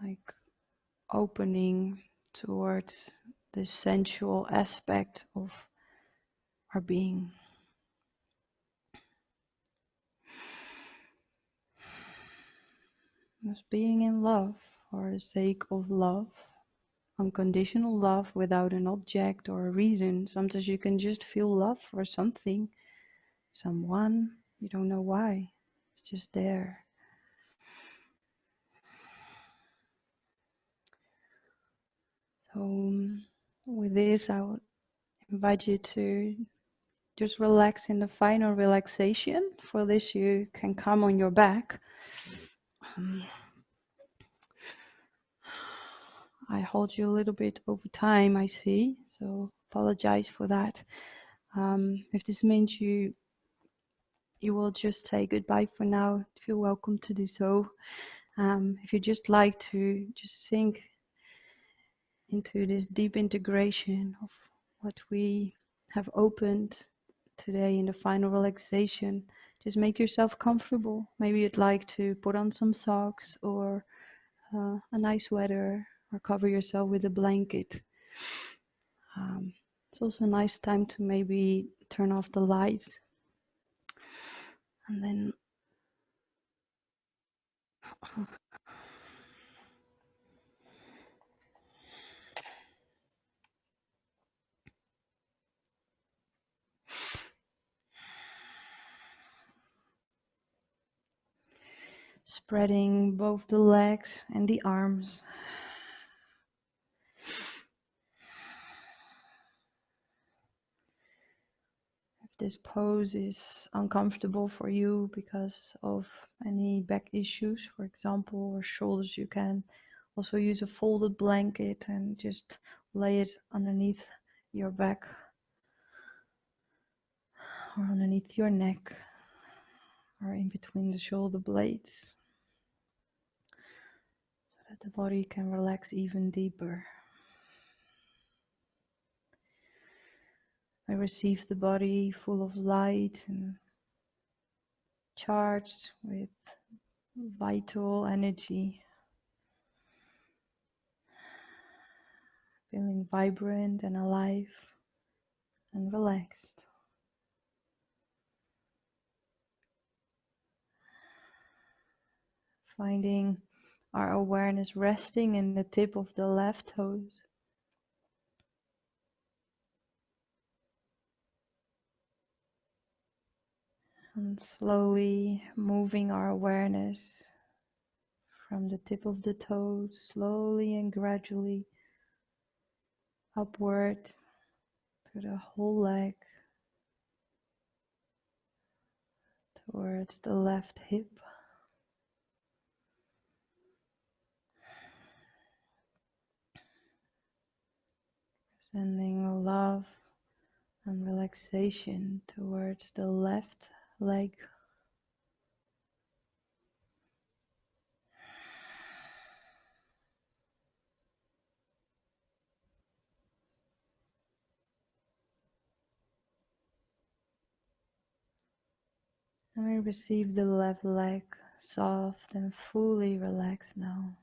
Like opening towards the sensual aspect of our being. Just being in love for the sake of love, unconditional love without an object or a reason. Sometimes you can just feel love for something, someone, you don't know why, it's just there. So with this, I would invite you to just relax in the final relaxation. For this, you can come on your back. I hold you a little bit over time, I see, so apologize for that. If this means you will just say goodbye for now, feel welcome to do so. If you just like to just sink into this deep integration of what we have opened today in the final relaxation, just make yourself comfortable. Maybe you'd like to put on some socks or a nice sweater, or cover yourself with a blanket. It's also a nice time to maybe turn off the lights and then spreading both the legs and the arms. If this pose is uncomfortable for you because of any back issues, for example, or shoulders, you can also use a folded blanket and just lay it underneath your back or underneath your neck or in between the shoulder blades, so that the body can relax even deeper. I receive the body full of light and charged with vital energy, feeling vibrant and alive and relaxed. Finding our awareness resting in the tip of the left toes. And slowly moving our awareness from the tip of the toes, slowly and gradually upward to the whole leg, towards the left hip. Sending love and relaxation towards the left leg. And we receive the left leg soft and fully relaxed now.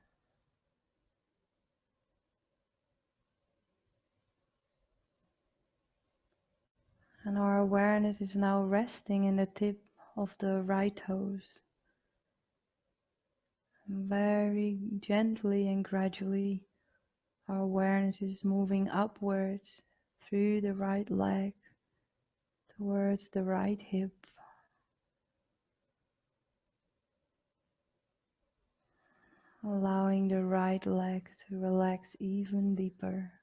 And our awareness is now resting in the tip of the right toes. And very gently and gradually, our awareness is moving upwards through the right leg towards the right hip. Allowing the right leg to relax even deeper.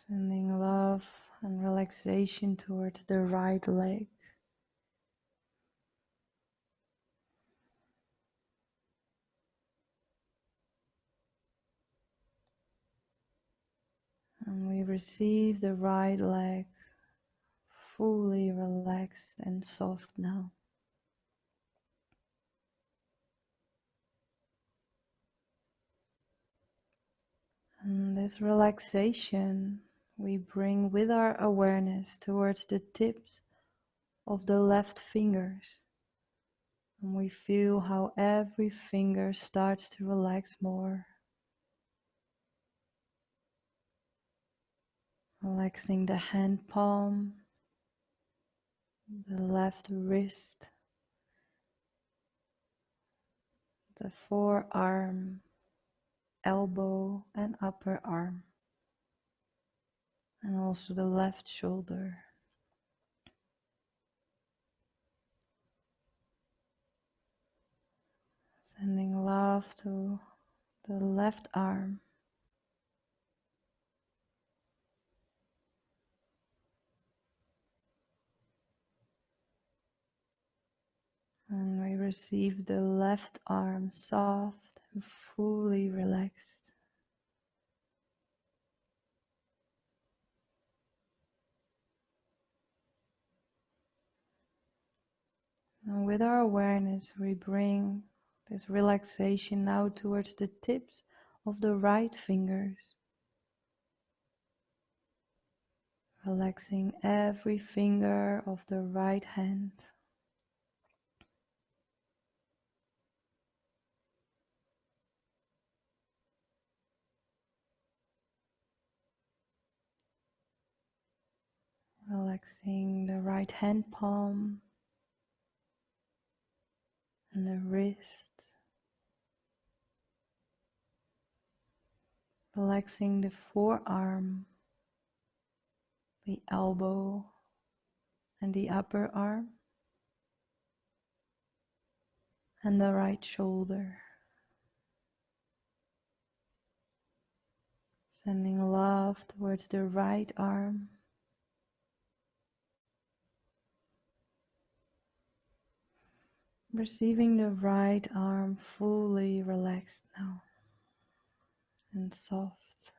Sending love and relaxation toward the right leg. And we receive the right leg fully relaxed and soft now. And this relaxation we bring with our awareness towards the tips of the left fingers. And we feel how every finger starts to relax more. Relaxing the hand palm, the left wrist, the forearm, elbow and upper arm, and also the left shoulder. Sending love to the left arm, and we receive the left arm soft and fully relaxed. And with our awareness, we bring this relaxation now towards the tips of the right fingers. Relaxing every finger of the right hand. Relaxing the right hand palm and the wrist. Relaxing the forearm, the elbow and the upper arm, and the right shoulder. Sending love towards the right arm. Receiving the right arm fully relaxed now and soft.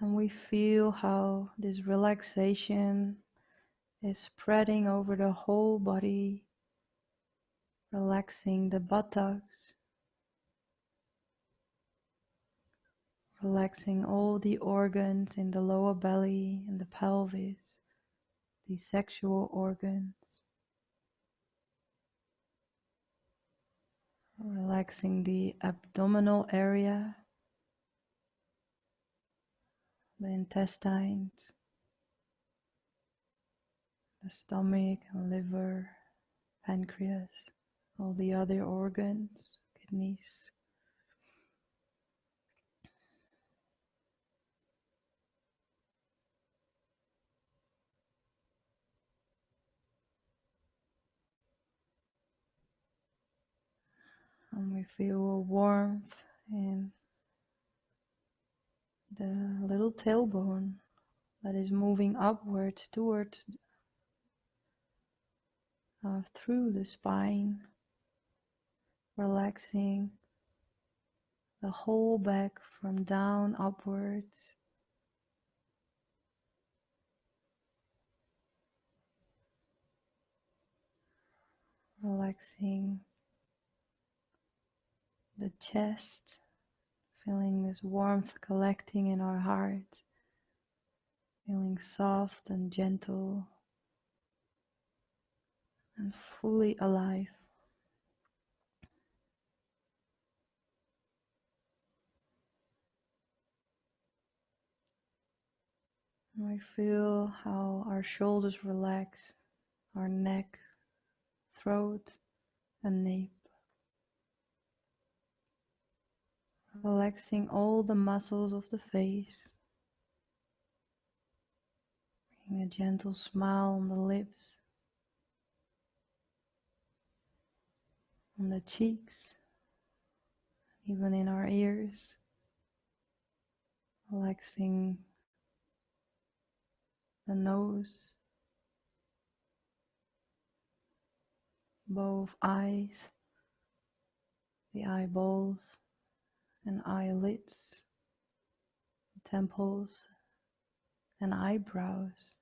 And we feel how this relaxation is spreading over the whole body, relaxing the buttocks, relaxing all the organs in the lower belly and the pelvis, the sexual organs, relaxing the abdominal area, the intestines, the stomach and liver, pancreas, all the other organs, kidneys. And we feel a warmth in the little tailbone that is moving upwards towards through the spine, relaxing the whole back from down upwards. Relaxing the chest, feeling this warmth collecting in our heart, feeling soft and gentle and fully alive. And we feel how our shoulders relax, our neck, throat and nape. Relaxing all the muscles of the face, bringing a gentle smile on the lips, on the cheeks, even in our ears. relaxing the nose, both eyes, the eyeballs and eyelids, temples and eyebrows.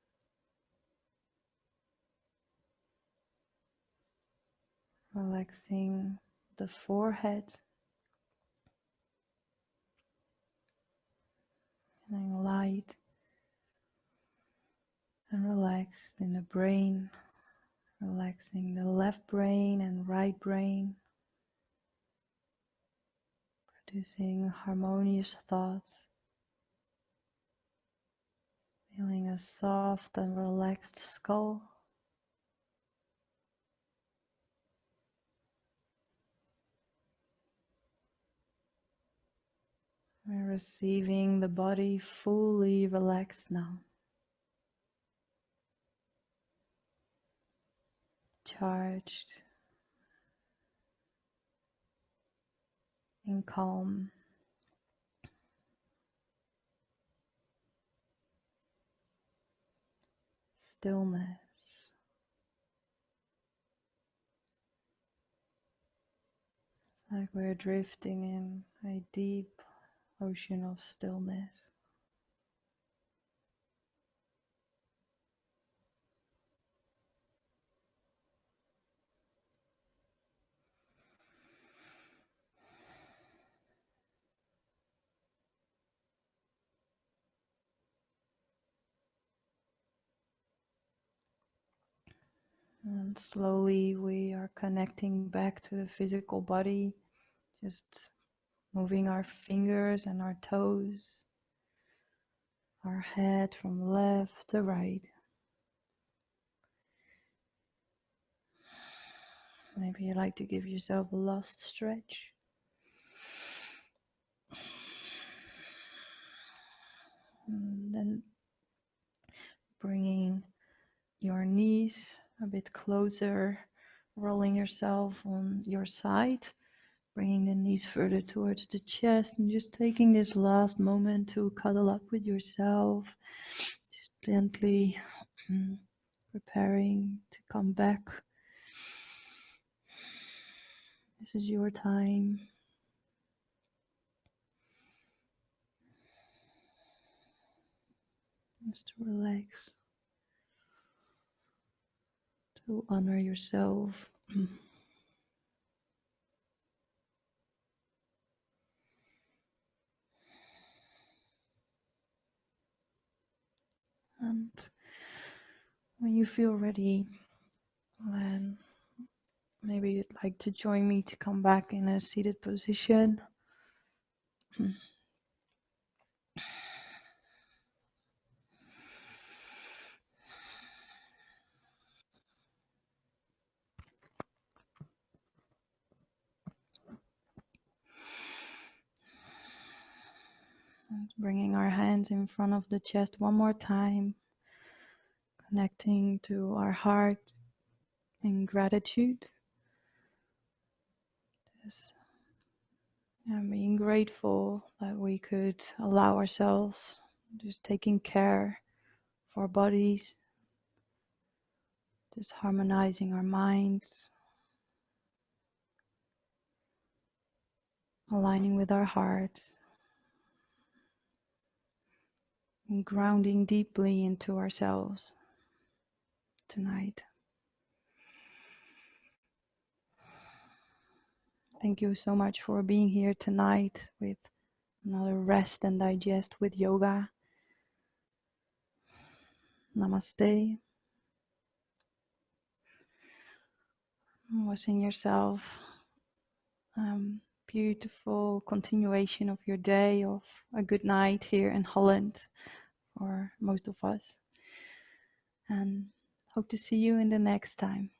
Relaxing the forehead, feeling light and relaxed in the brain, relaxing the left brain and right brain, producing harmonious thoughts, feeling a soft and relaxed skull, and receiving the body fully relaxed now, charged in calm. Stillness. It's like we're drifting in a deep ocean of stillness. And slowly we are connecting back to the physical body, just moving our fingers and our toes, our head from left to right. Maybe you like to give yourself a last stretch. And then bringing your knees a bit closer, rolling yourself on your side, bringing the knees further towards the chest, and just taking this last moment to cuddle up with yourself, just gently preparing to come back. This is your time. Just to relax, to honor yourself. And when you feel ready, then maybe you'd like to join me to come back in a seated position. And bringing our hands in front of the chest one more time, connecting to our heart in gratitude. Just, being grateful that we could allow ourselves, just taking care of our bodies, just harmonizing our minds, aligning with our hearts, and grounding deeply into ourselves tonight. Thank you so much for being here tonight with another Rest and Digest with Yoga. Namaste. Wishing yourself beautiful continuation of your day, of a good night here in Holland for most of us. And hope to see you in the next time.